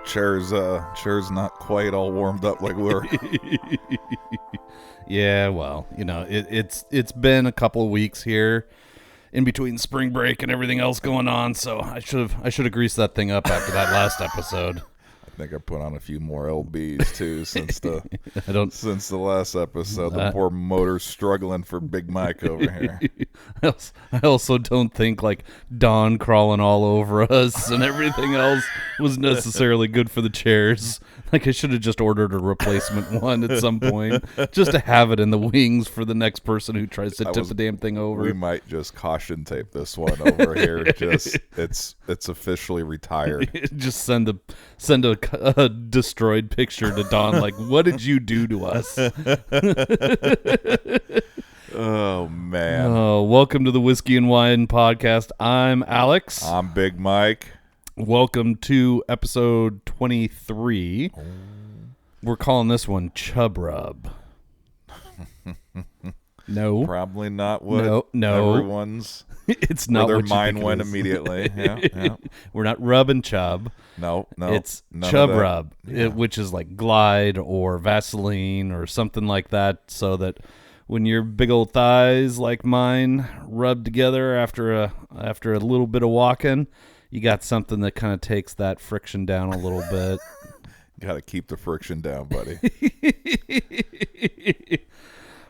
Chair's not quite all warmed up like we're. Yeah, well, it's been a couple of weeks here in between spring break and everything else going on, so I should have greased that thing up after that last episode. I think I put on a few more LBs too since the since the last episode. The poor motor's struggling for Big Mike over here. I also don't think like Dawn crawling all over us and everything else was necessarily good for the chairs. Like I should have just ordered a replacement one at some point, just to have it in the wings for the next person who tries to tip the damn thing over. We might just caution tape this one over here. Just it's officially retired. Just send a destroyed picture to Dawn. Like, what did you do to us? Oh man! Oh, welcome to the Whiskey and Wine Podcast. I'm Alex. I'm Big Mike. Welcome to episode 23. Oh. We're calling this one Chub Rub. No. Probably not what no. everyone's... It's not where what their mind went immediately. Yeah. We're not rubbing chub. No. It's Chub Rub, which is like Glide or Vaseline or something like that, so that when your big old thighs like mine rub together after a little bit of walking, you got something that kind of takes that friction down a little bit. Got to keep the friction down, buddy.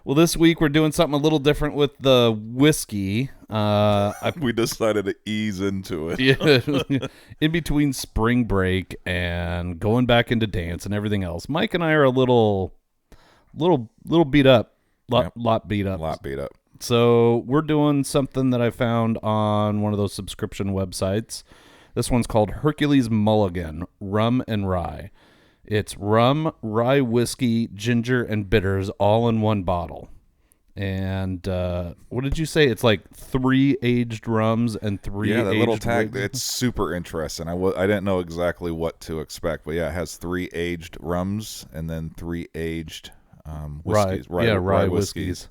Well, this week we're doing something a little different with the whiskey. We decided to ease into it. Yeah, in between spring break and going back into dance and everything else. Mike and I are a little beat up. Lot beat up. So we're doing something that I found on one of those subscription websites. This one's called Hercules Mulligan Rum and Rye. It's rum, rye whiskey, ginger, and bitters all in one bottle. And what did you say? It's like 3 aged rums and 3 aged... Yeah, that little tag, it's super interesting. I didn't know exactly what to expect, but yeah, it has 3 aged rums and then 3 aged whiskeys. Rye whiskeys.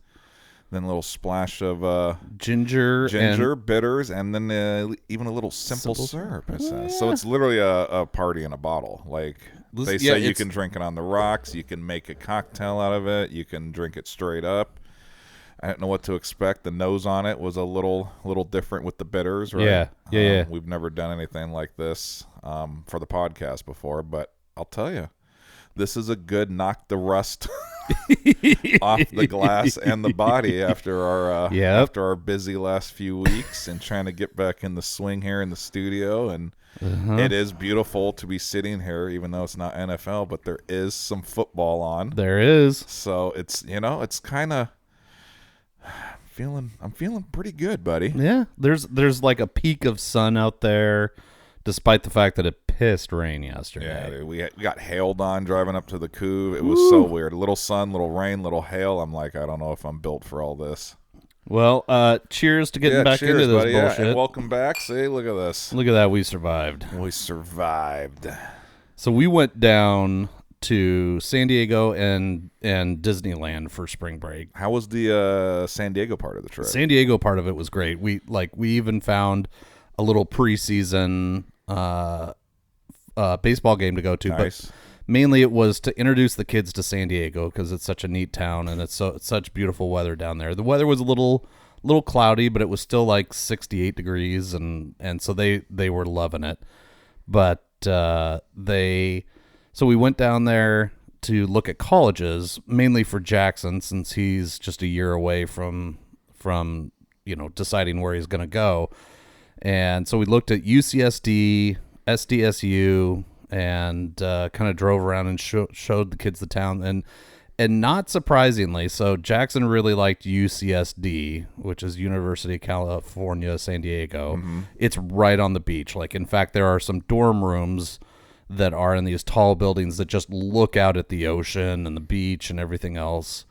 Then a little splash of ginger, bitters, and then even a little simple syrup. It says. So it's literally a party in a bottle. Like they say, you can drink it on the rocks. You can make a cocktail out of it. You can drink it straight up. I didn't know what to expect. The nose on it was a little different with the bitters, right? Yeah. We've never done anything like this for the podcast before, but I'll tell you, this is a good knock the rust off the glass and the body after our busy last few weeks and trying to get back in the swing here in the studio. And it is beautiful to be sitting here, even though it's not NFL, but there is some football on. There is. So it's kind of I'm feeling pretty good, buddy. Yeah, there's like a peak of sun out there, despite the fact that it pissed rain yesterday. Yeah, we got hailed on driving up to the Couve. It was so weird. A little sun, little rain, little hail. I'm like, I don't know if I'm built for all this. Well, cheers to getting back into this buddy. bullshit. Yeah, and welcome back. See, look at this. Look at that, we survived. We survived. So we went down to San Diego and Disneyland for spring break. How was the San Diego part of the trip? San Diego part of it was great. We even found a little preseason baseball game to go to. Nice. But mainly it was to introduce the kids to San Diego because it's such a neat town and it's such beautiful weather down there. The weather was a little cloudy, but it was still like 68 degrees and so they were loving it. But so we went down there to look at colleges, mainly for Jackson since he's just a year away from deciding where he's going to go. And so we looked at UCSD, SDSU, and kind of drove around and showed the kids the town. And not surprisingly, so Jackson really liked UCSD, which is University of California, San Diego. Mm-hmm. It's right on the beach. Like, in fact, there are some dorm rooms that are in these tall buildings that just look out at the ocean and the beach and everything else.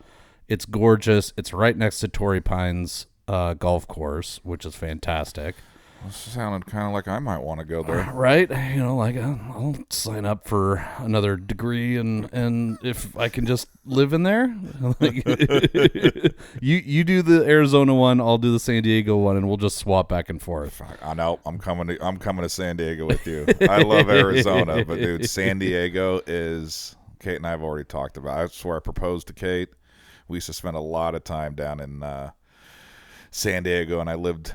It's gorgeous. It's right next to Torrey Pines golf course, which is fantastic. This sounded kind of like I might want to go there. Right? You know, like I'll sign up for another degree, and if I can just live in there, like, you do the Arizona one, I'll do the San Diego one, and we'll just swap back and forth. I know. I'm coming to San Diego with you. I love Arizona, but dude, San Diego is. Kate and I have already talked about. I swear I proposed to Kate. We used to spend a lot of time down in San Diego, and I lived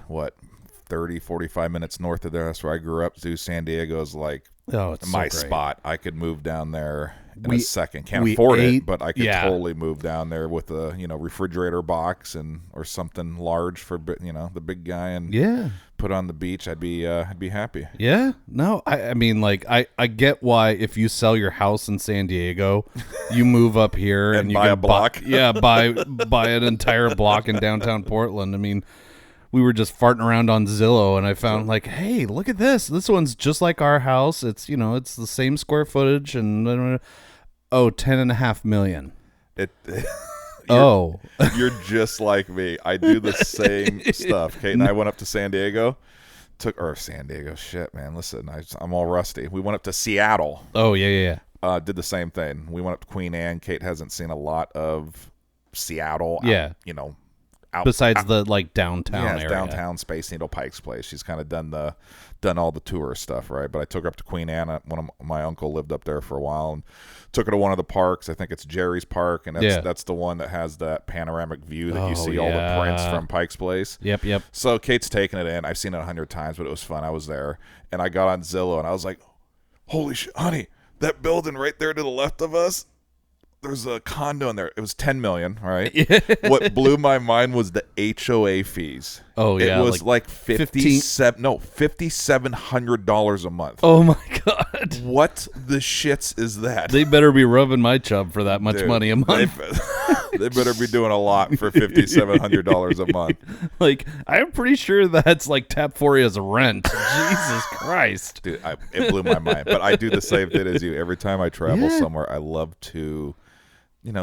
30, 45 minutes north of there. That's where I grew up. Dude, San Diego is like my spot. I could move down there in a second. Can't afford it, but I could totally move down there with a refrigerator box or something large for the big guy and put on the beach. I'd be happy. Yeah, no, I mean, like I get why if you sell your house in San Diego, you move up here and you buy a block. buy an entire block in downtown Portland. I mean, we were just farting around on Zillow, and I found like, hey, look at this. This one's just like our house. It's it's the same square footage, and $10.5 million. You're just like me. I do the same stuff. Kate and I went up to San Diego. San Diego. Shit, man. Listen, I'm all rusty. We went up to Seattle. Oh yeah. Did the same thing. We went up to Queen Anne. Kate hasn't seen a lot of Seattle. Yeah. Besides the like downtown area. Downtown Space Needle Pike's Place. She's kind of done all the tourist stuff, right? But I took her up to Queen Anne. My uncle lived up there for a while, and took her to one of the parks. I think it's Jerry's Park, and that's the one that has that panoramic view that you see all the prints from Pike's Place. Yep. So Kate's taken it in. I've seen it 100 times, but it was fun. I was there, and I got on Zillow, and I was like, holy shit, honey, that building right there to the left of us, there's a condo in there. It was $10 million, right? What blew my mind was the HOA fees. Oh yeah, it was like $5,700 a month. Oh my god, what the shits is that? They better be rubbing my chub for that much money a month. They better be doing a lot for $5,700 a month. Like, I'm pretty sure that's like Tapforia's rent. Jesus Christ, dude, it blew my mind. But I do the same thing as you. Every time I travel somewhere, I love to.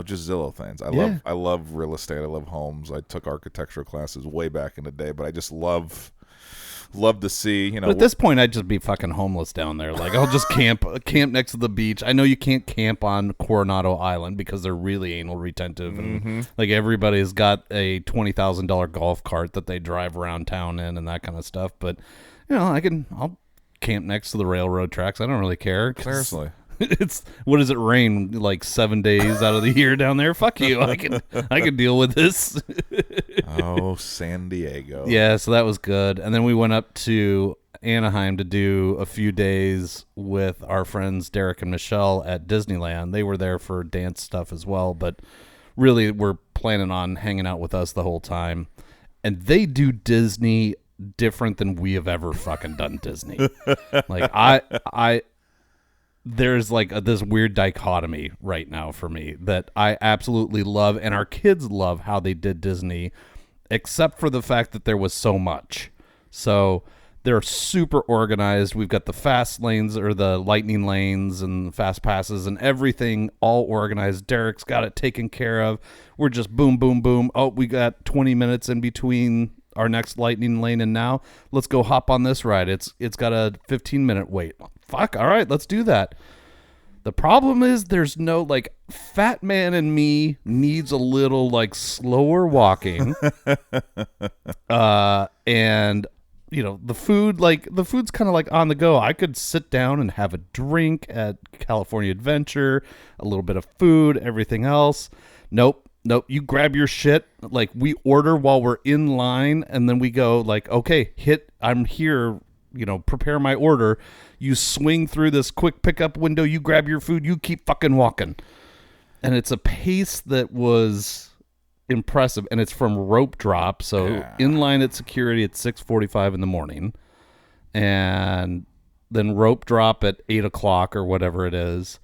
Just Zillow things. I love real estate. I love homes. I took architecture classes way back in the day, but I just love to see, But at this point, I'd just be fucking homeless down there. Like, I'll just camp next to the beach. I know you can't camp on Coronado Island because they're really anal retentive, and like everybody's got a $20,000 golf cart that they drive around town in and that kind of stuff. But I'll camp next to the railroad tracks. I don't really care. Seriously. It's what does it rain like 7 days out of the year down there? Fuck you. I can deal with this. Oh, San Diego. Yeah, so that was good. And then we went up to Anaheim to do a few days with our friends Derek and Michelle at Disneyland. They were there for dance stuff as well, but really we're planning on hanging out with us the whole time. And they do Disney different than we have ever fucking done Disney. Like there's like this weird dichotomy right now for me that I absolutely love, and our kids love how they did Disney, except for the fact that there was so much. So they're super organized. We've got the fast lanes or the lightning lanes and fast passes and everything all organized. Derek's got it taken care of. We're just boom, boom, boom. Oh, we got 20 minutes in between our next lightning lane and now let's go hop on this ride. It's got a 15-minute wait. Fuck, all right, let's do that. The problem is there's no, like, fat man in me needs a little, like, slower walking. And, the food's kind of like on the go. I could sit down and have a drink at California Adventure, a little bit of food, everything else. Nope. You grab your shit. Like, we order while we're in line, and then we go, like, okay, I'm here, prepare my order. You swing through this quick pickup window, you grab your food, you keep fucking walking. And it's a pace that was impressive, and it's from rope drop. So in line at security at 6:45 in the morning, and then rope drop at 8 o'clock or whatever it is.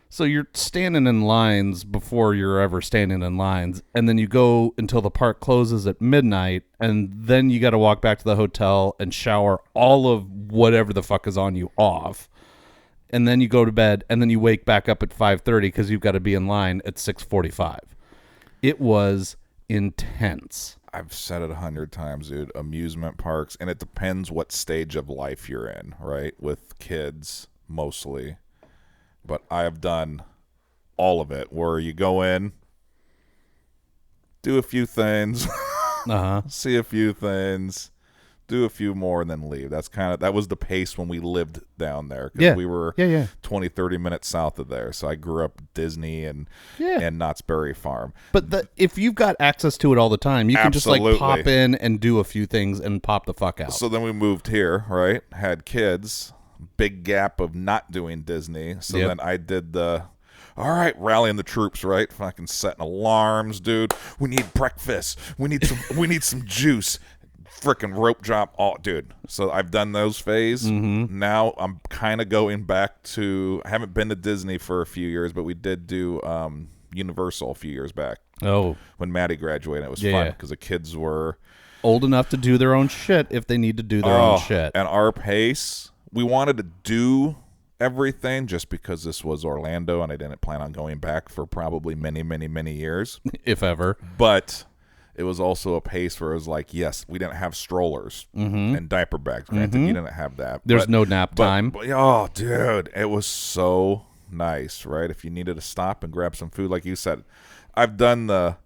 So you're standing in lines before you're ever standing in lines, and then you go until the park closes at midnight, and then you got to walk back to the hotel and shower all of whatever the fuck is on you off, and then you go to bed, and then you wake back up at 5:30 because you've got to be in line at 6:45. It was intense. I've said it 100 times, dude. Amusement parks, and it depends what stage of life you're in, right? With kids, mostly. But I have done all of it, where you go in, do a few things, see a few things, do a few more, and then leave. That was the pace when we lived down there, because we were 20, 30 minutes south of there. So I grew up Disney and Knott's Berry Farm. But if you've got access to it all the time, you can just like pop in and do a few things and pop the fuck out. So then we moved here, right? Had kids, big gap of not doing Disney. So then I did all right, rallying the troops, right? Fucking setting alarms, dude. We need breakfast. We need some juice. Freaking rope drop, dude. So I've done those phases. Now I'm kind of going back to. I haven't been to Disney for a few years, but we did do Universal a few years back. Oh, when Maddie graduated, it was fun because the kids were old enough to do their own shit if they need to do their own shit. And our pace, we wanted to do everything just because this was Orlando, and I didn't plan on going back for probably many, many, many years, if ever. But it was also a pace where it was like, yes, we didn't have strollers and diaper bags. Granted, you didn't have that. There's no nap time. But, oh, dude, it was so nice, right? If you needed to stop and grab some food, like you said, I've done the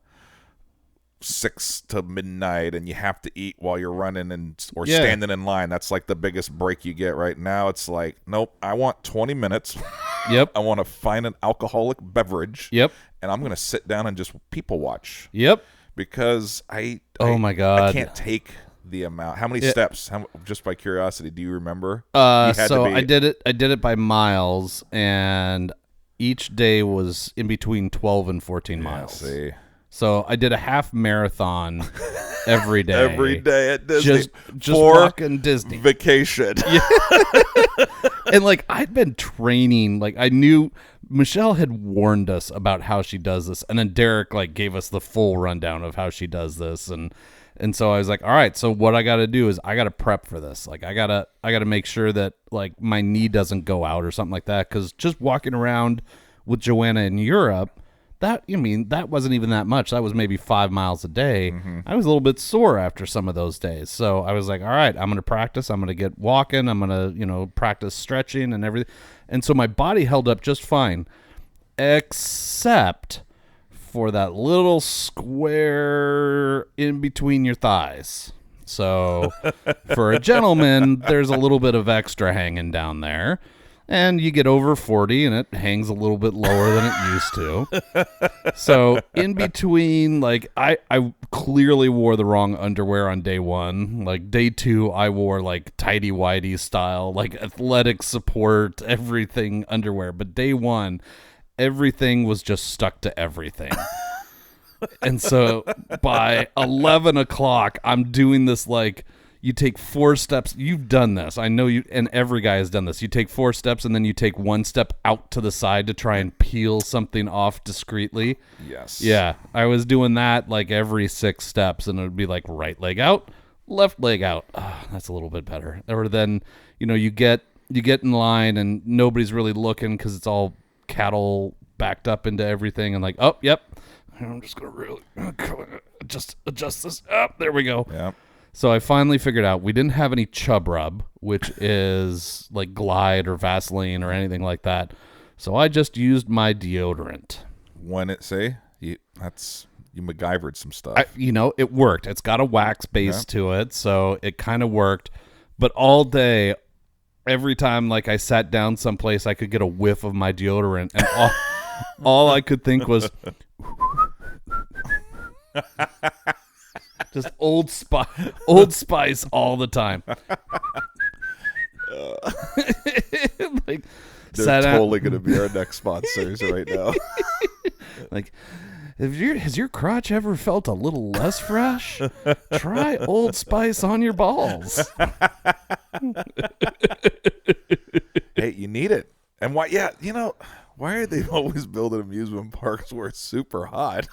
6 to midnight, and you have to eat while you're running or standing in line. That's like the biggest break you get right now. It's like, nope, I want 20 minutes. Yep. I want to find an alcoholic beverage. Yep. And I'm going to sit down and just people watch. Yep. Because my God, I can't take the amount. How many steps? Just by curiosity, do you remember? I did it by miles, and each day was in between 12 and 14 miles. See. So I did a half marathon every day. Every day at Disney. Just walking Disney. Vacation. Yeah. And like I'd been training, like I knew Michelle had warned us about how she does this, and then Derek like gave us the full rundown of how she does this, and so I was like, all right, so what I got to do is I got to prep for this. Like I gotta make sure that like my knee doesn't go out or something like that, because just walking around with Joanna in Europe, that wasn't even that much. That was maybe 5 miles a day. I was a little bit sore after some of those days. So I was like, all right, I'm going to practice. I'm going to get walking. I'm going to, practice stretching and everything. And so my body held up just fine, except for that little square in between your thighs. So for a gentleman, there's a little bit of extra hanging down there. And you get over 40 and it hangs a little bit lower than it used to. So in between, like I clearly wore the wrong underwear on day 1. Like day 2, I wore like tighty whitey style, like athletic support, everything underwear. But day 1, everything was just stuck to everything. And so by 11 o'clock, I'm doing this like, you take 4 steps. You've done this. I know you, and every guy has done this. You take 4 steps, and then you take 1 step out to the side to try and peel something off discreetly. Yes. Yeah. I was doing that like every 6 steps, and it would be like right leg out, left leg out. Oh, that's a little bit better. Or then, you get in line, and nobody's really looking because it's all cattle backed up into everything, and like, oh, yep. I'm just going to really adjust this up. There we go. Yeah. So I finally figured out we didn't have any Chub Rub, which is like Glide or Vaseline or anything like that. So I just used my deodorant. You MacGyvered some stuff. It worked. It's got a wax base to it, so it kind of worked. But all day, every time like I sat down someplace, I could get a whiff of my deodorant, and all I could think was just Old Spice all the time. Like, they're totally going to be our next sponsors right now. Like, has your crotch ever felt a little less fresh? Try Old Spice on your balls. Hey, you need it. And why? Yeah, why are they always building amusement parks where it's super hot?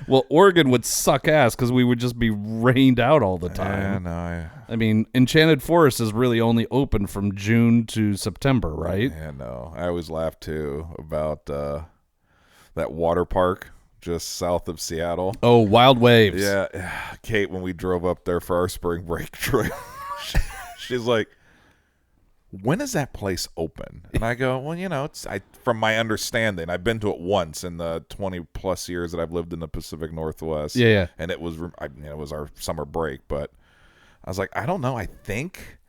Well, Oregon would suck ass because we would just be rained out all the time. I mean, Enchanted Forest is really only open from June to September, right? Yeah, no. I always laugh, too, about that water park just south of Seattle. Oh, Wild Waves. Yeah, Kate, when we drove up there for our spring break trip, she's like, when is that place open? And I go, well, it's from my understanding, I've been to it once in the 20 plus years that I've lived in the Pacific Northwest. Yeah. And it was our summer break, but I was like, I don't know. I think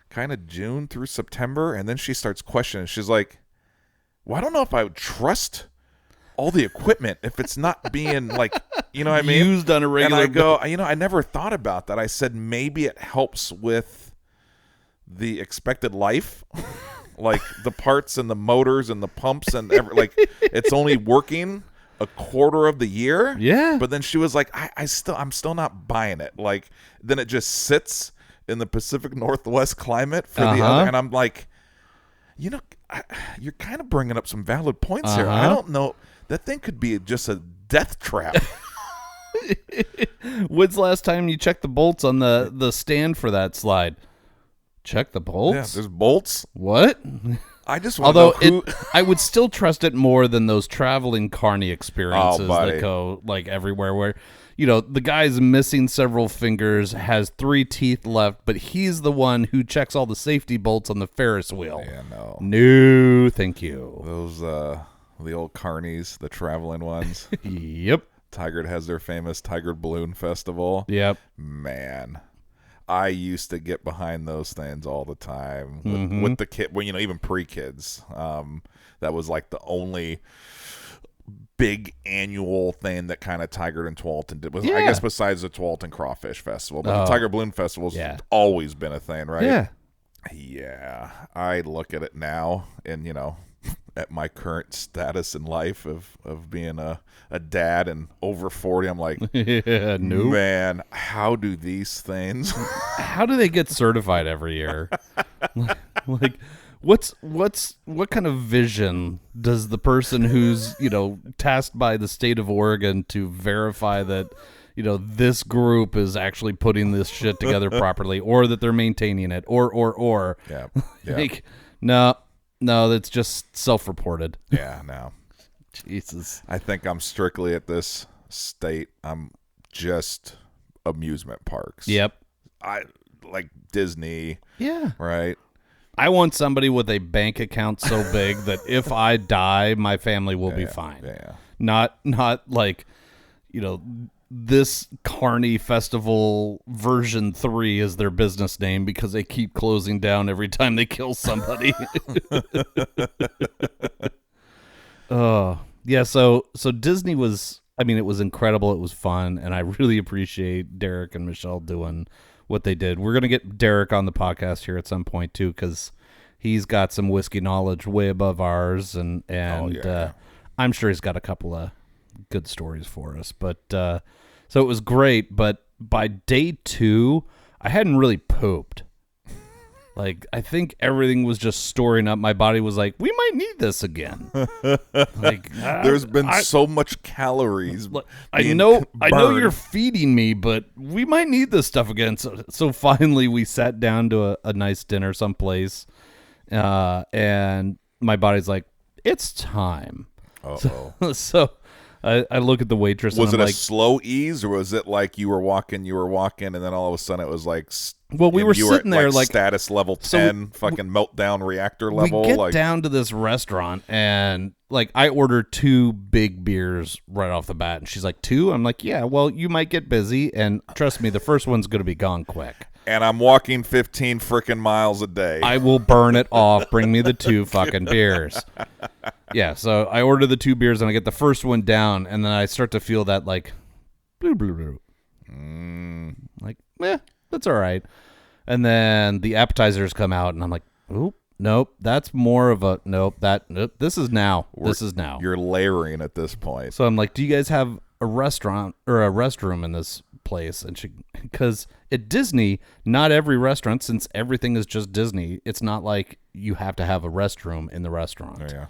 kind of June through September. And then she starts questioning. She's like, well, I don't know if I would trust all the equipment if it's not being like, you know what I mean? Used on a regular. And I go, I never thought about that. I said, maybe it helps with the expected life, like the parts and the motors and the pumps and it's only working a quarter of the year. Yeah. But then she was like, I'm still not buying it. Like, then it just sits in the Pacific Northwest climate for the other. And I'm like, you're kind of bringing up some valid points here. I don't know. That thing could be just a death trap. When's the last time you checked the bolts on the stand for that slide? Check the bolts? Yeah, there's bolts. What? I just want to know who... I would still trust it more than those traveling carny experiences that go like everywhere where, the guy's missing several fingers, has 3 teeth left, but he's the one who checks all the safety bolts on the Ferris wheel. Yeah, no. No, thank you. Those, the old carnies, the traveling ones. Yep. Tigard has their famous Tigard Balloon Festival. Yep. Man. I used to get behind those things all the time with the kid. Well, even pre-kids. That was like the only big annual thing that kind of Tigard and Tualatin did. Was, I guess besides the Tualatin Crawfish Festival, but the Tigard Balloon Festival's always been a thing, right? Yeah. Yeah. I look at it now, and at my current status in life of being a dad and over 40, I'm like, nope. Man, how do these things? How do they get certified every year? Like, what kind of vision does the person who's tasked by the state of Oregon to verify that this group is actually putting this shit together properly, or that they're maintaining it, or yeah. Like, no, that's just self-reported. Yeah, no. Jesus. I think I'm strictly at this state. I'm just amusement parks. Yep. I like Disney. Yeah. Right. I want somebody with a bank account so big that if I die, my family will be fine. Yeah. Not like, this Carney Festival version 3 is their business name because they keep closing down every time they kill somebody. Yeah, so Disney was, it was incredible. It was fun, and I really appreciate Derek and Michelle doing what they did. We're going to get Derek on the podcast here at some point, too, because he's got some whiskey knowledge way above ours, and I'm sure he's got a couple of good stories for us. But so it was great, but by day 2, I hadn't really pooped. Like, I think everything was just storing up. My body was like, we might need this again. Like, there's been so much calories. I know you're feeding me, but we might need this stuff again. So finally, we sat down to a nice dinner someplace, and my body's like, it's time. Uh-oh. So I look at the waitress. Was and it I'm a slow ease, or was it like you were walking, and then all of a sudden it was like, well, we were sitting there like status level 10, fucking meltdown reactor level. We get down to this restaurant, and like I ordered 2 big beers right off the bat, and she's like, 2? I'm like, yeah. Well, you might get busy, and trust me, the first one's gonna be gone quick. And I'm walking 15 freaking miles a day. I will burn it off. Bring me the 2 fucking beers. Yeah, so I order the 2 beers, and I get the first one down, and then I start to feel that like, blue, blue, blue. Like, that's all right. And then the appetizers come out, and I'm like, oop, nope, that's more of a, nope, this is now. This is now. You're layering at this point. So I'm like, do you guys have a restaurant or a restroom in this place? And because at Disney, not every restaurant, since everything is just Disney, it's not like you have to have a restroom in the restaurant. Oh, yeah.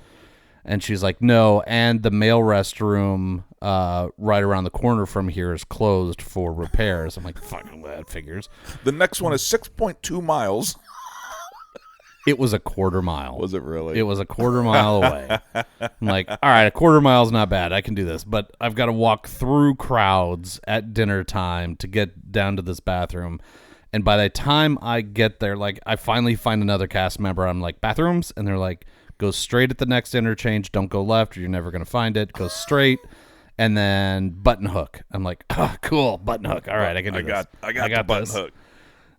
And she's like, no, and the male restroom right around the corner from here is closed for repairs. I'm like, fucking that figures. The next one is 6.2 miles. It was a quarter mile. Was it really? It was a quarter mile away. I'm like, all right, a quarter mile is not bad. I can do this. But I've got to walk through crowds at dinner time to get down to this bathroom. And by the time I get there, like, I finally find another cast member. I'm like, bathrooms? And they're like, go straight at the next interchange. Don't go left or you're never going to find it. Go straight. And then button hook. I'm like, oh, cool, button hook. All right, I can do this. I got the button hook.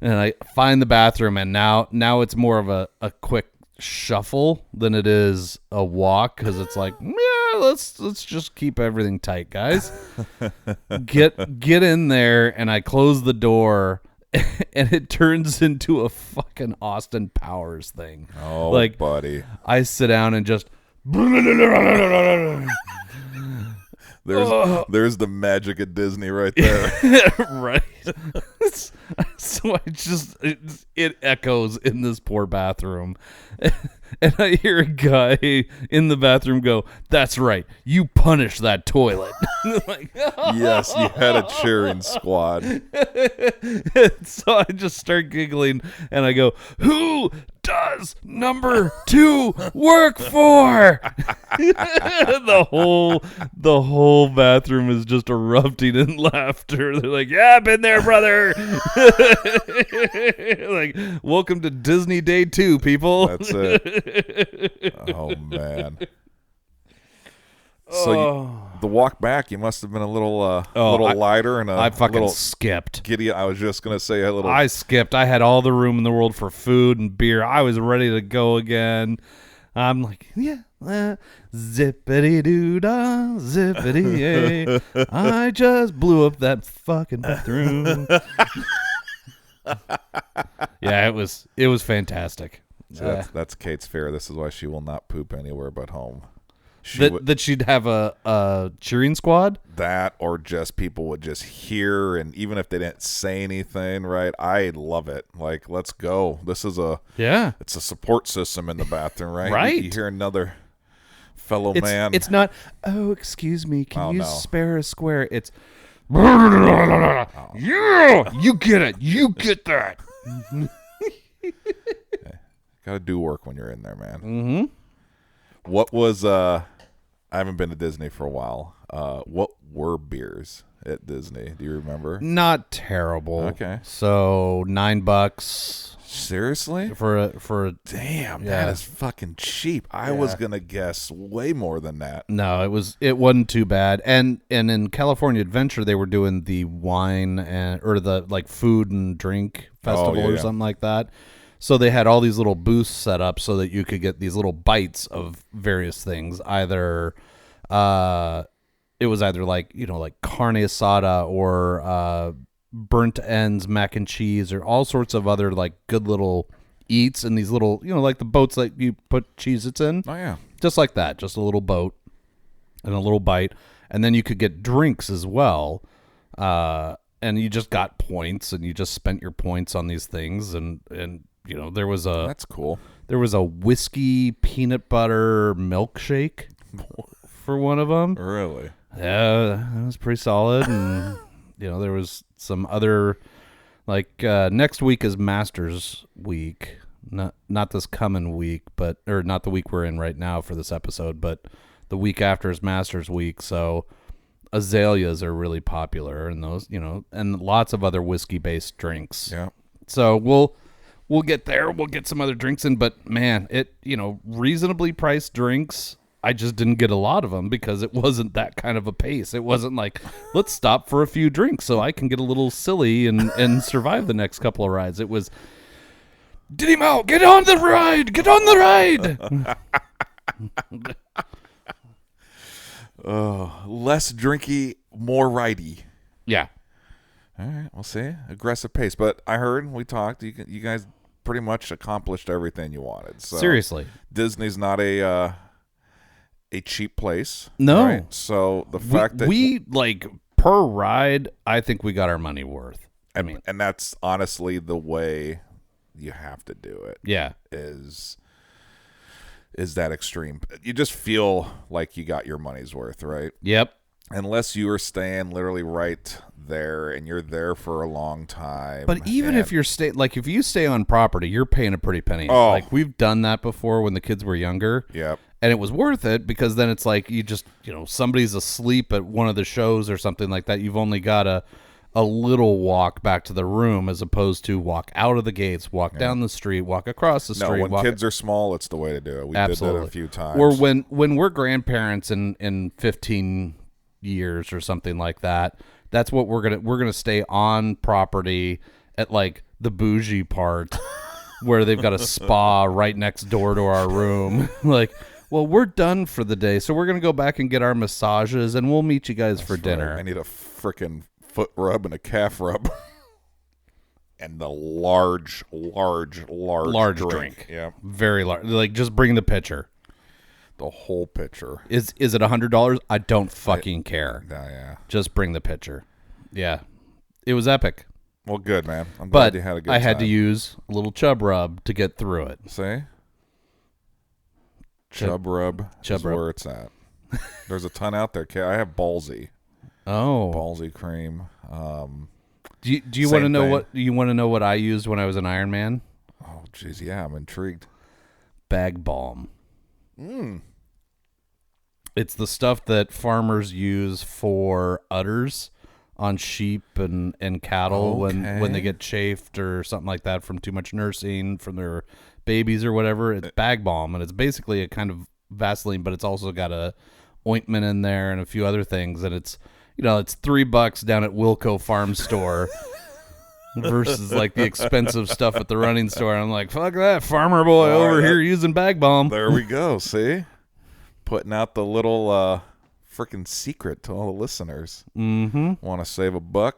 And I find the bathroom, and now it's more of a quick shuffle than it is a walk, because it's like, yeah, let's just keep everything tight, guys. Get in there, and I close the door, and it turns into a fucking Austin Powers thing. Oh, like, buddy. I sit down and just... There's the magic of Disney right there. Right. So it echoes in this poor bathroom. And I hear a guy in the bathroom go, "That's right, you punish that toilet." Like, yes, you had a cheering squad. So I just start giggling and I go, "Who does number 2 work for?" The whole bathroom is just erupting in laughter. They're like, "Yeah, I've been there, brother." Like, welcome to Disney Day 2, people. That's it. Oh, man. So the walk back, you must have been a little lighter and I fucking little skipped. giddy. I was just gonna say a little. I skipped. I had all the room in the world for food and beer. I was ready to go again. I'm like, yeah, zippity doo dah, zippity yay. I just blew up that fucking bathroom. Yeah, it was fantastic. So that's Kate's fear. This is why she will not poop anywhere but home. That she'd have a cheering squad? That, or just people would just hear, and even if they didn't say anything, right? I love it. Like, let's go. This is it's a support system in the bathroom, right? Right. You hear another fellow man. It's not, "Oh, excuse me, can you spare a square?" It's, "Yeah, you get it. You get that." Gotta do work when you're in there, man. Mm-hmm. What was I haven't been to Disney for a while. What were beers at Disney? Do you remember? Not terrible. Okay. So $9 Seriously? for a Damn, Yeah. that is fucking cheap. I was gonna guess way more than that. No, it wasn't too bad. And in California Adventure they were doing the wine or the like food and drink festival or something like that. So they had all these little booths set up so that you could get these little bites of various things. Either it was either like carne asada or burnt ends mac and cheese or all sorts of other like good little eats in these little, like the boats that you put Cheez-Its in. Oh yeah. Just like that, just a little boat and a little bite. And then you could get drinks as well. And you just got points and you just spent your points on these things and there was That's cool. There was a whiskey peanut butter milkshake for one of them. Really? Yeah, that was pretty solid. And there was some other like next week is Masters Week. Not this coming week, or not the week we're in right now for this episode, but the week after is Masters Week. So azaleas are really popular, and those, and lots of other whiskey-based drinks. Yeah. So we'll get there. We'll get some other drinks in, but man, reasonably priced drinks. I just didn't get a lot of them because it wasn't that kind of a pace. It wasn't like, let's stop for a few drinks so I can get a little silly and survive the next couple of rides. It was, Diddy Mo, get on the ride! Get on the ride! Less drinky, more ridey. Yeah. All right, we'll see. Aggressive pace. But I heard, we talked, you guys pretty much accomplished everything you wanted. So Seriously. Disney's not a cheap place. No. Right? So the fact that we like per ride, I think we got our money worth. and that's honestly the way you have to do it. Yeah. Is that extreme. You just feel like you got your money's worth, right? Yep. Unless you were staying literally right there, and you're there for a long time. But even if you're if you stay on property, you're paying a pretty penny. Oh. Like we've done that before when the kids were younger. Yep. And it was worth it because then it's like you just, somebody's asleep at one of the shows or something like that. You've only got a little walk back to the room as opposed to walk out of the gates, walk down the street, walk across the street. No, when kids are small, it's the way to do it. We Absolutely. did that a few times. Or when we're grandparents in 15 years or something like that, that's what we're gonna stay on property at like the bougie part where they've got a spa right next door to our room. Like, well, we're done for the day, so we're going to go back and get our massages, and we'll meet you guys for dinner. I need a freaking foot rub and a calf rub. And the large drink. Yeah. Very large. Like, just bring the pitcher. The whole pitcher. Is it $100? I don't fucking care. Yeah. Just bring the pitcher. Yeah. It was epic. Well, good, man. I'm glad you had a good time. I had to use a little Chub Rub to get through it. See? Chub Rub is where it's at. There's a ton out there. I have Ballsy. Oh. Ballsy cream. Do you want to know what I used when I was an Iron Man? Oh, jeez, yeah, I'm intrigued. Bag balm. It's the stuff that farmers use for udders on sheep and cattle when they get chafed or something like that from too much nursing from their babies or whatever. It's bag balm, and it's basically a kind of Vaseline, but it's also got a ointment in there and a few other things, and it's it's $3 down at Wilco Farm Store versus like the expensive stuff at the running store. I'm like, fuck that farmer boy over here using bag balm. There we go. See, putting out the little freaking secret to all the listeners. Mm-hmm. Want to save $1?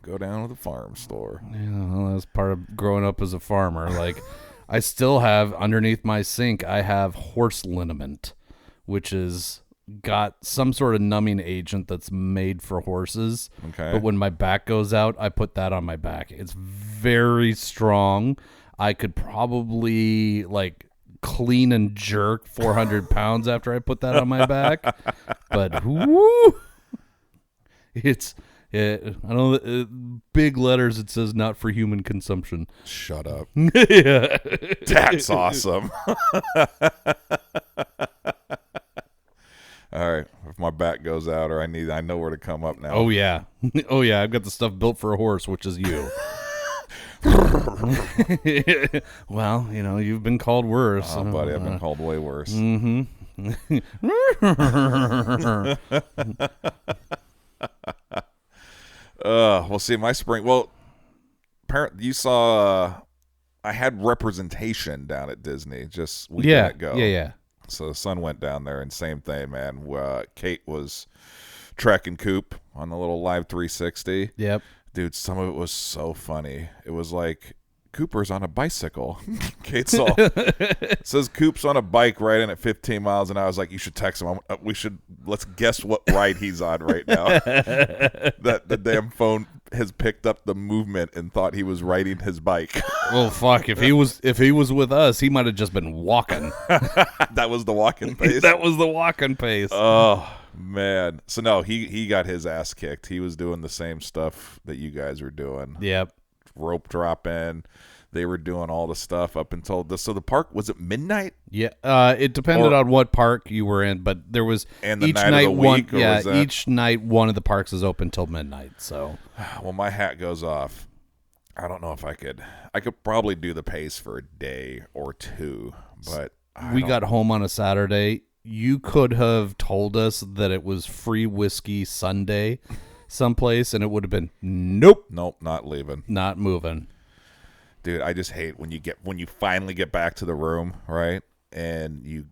Go down to the farm store. Yeah, well, that's part of growing up as a farmer. Like, I still have underneath my sink, I have horse liniment, which is got some sort of numbing agent that's made for horses. Okay. But when my back goes out, I put that on my back. It's very strong. I could probably like clean and jerk 400 pounds after I put that on my back. But whoo, I don't know, big letters it says not for human consumption. Shut up. Yeah. That's awesome. All right. If my back goes out or I know where to come up now. Oh yeah. Oh yeah, I've got the stuff built for a horse, which is you. Well, you've been called worse. Oh, buddy, I've been called way worse. Mm-hmm. We'll see my spring. Well, you saw I had representation down at Disney just a weekend ago. Yeah. So the son went down there, and same thing, man. Kate was tracking Coop on the little live 360. Yep. Dude, some of it was so funny. It was like Cooper's on a bicycle. Kate saw says Coop's on a bike riding at 15 miles an hour. I was like, you should text him. Let's guess what ride he's on right now. That the damn phone has picked up the movement and thought he was riding his bike. Well, fuck. If he was with us, he might have just been walking. That was the walking pace. That was the walking pace. Oh man. So no, he got his ass kicked. He was doing the same stuff that you guys were doing. Yep. Rope drop in. They were doing all the stuff up until so the park was at midnight. Yeah, it depended on what park you were in, but there was and the each night of the week. Each night one of the parks is open till midnight. So, well, my hat goes off. I don't know if I could. I could probably do the pace for a day or two, but we got home on a Saturday. You could have told us that it was free whiskey Sunday someplace, and it would have been nope, not leaving, not moving. Dude, I just hate when you finally get back to the room, right? And you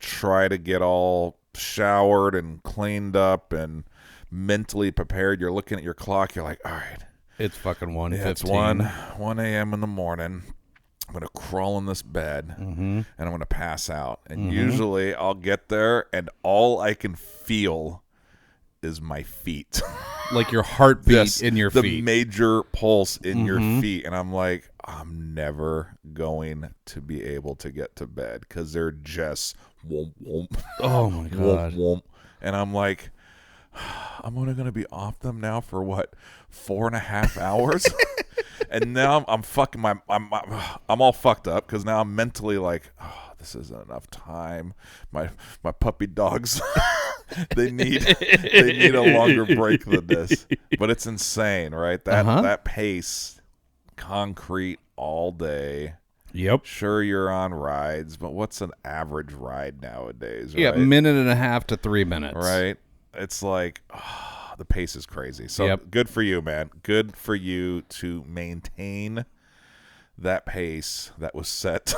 try to get all showered and cleaned up and mentally prepared. You're looking at your clock. You're like, all right. It's fucking 1:15. Yeah, it's 1 a.m. in the morning. I'm going to crawl in this bed, and I'm going to pass out. And usually I'll get there, and all I can feel is my feet. Like your heartbeat in your feet. The major pulse in your feet. And I'm like, I'm never going to be able to get to bed because they're just womp, womp. Oh, my God. Womp, womp. And I'm like, I'm only going to be off them now for what, 4.5 hours? And now I'm fucking I'm all fucked up because now I'm mentally like, oh, this isn't enough time. My puppy dogs, they need a longer break than this. But it's insane, right? That pace, concrete all day. Yep. Sure, you're on rides, but what's an average ride nowadays? Right? Yeah, minute and a half to 3 minutes. Right. It's like, the pace is crazy. So good for you, man. Good for you to maintain that pace that was set.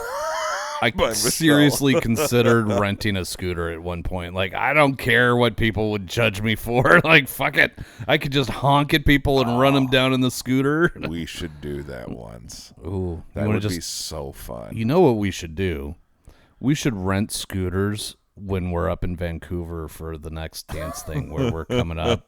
I seriously considered renting a scooter at one point. Like, I don't care what people would judge me for. Like, fuck it. I could just honk at people and run them down in the scooter. We should do that once. Ooh, that would be so fun. You know what we should do? We should rent scooters when we're up in Vancouver for the next dance thing where we're coming up.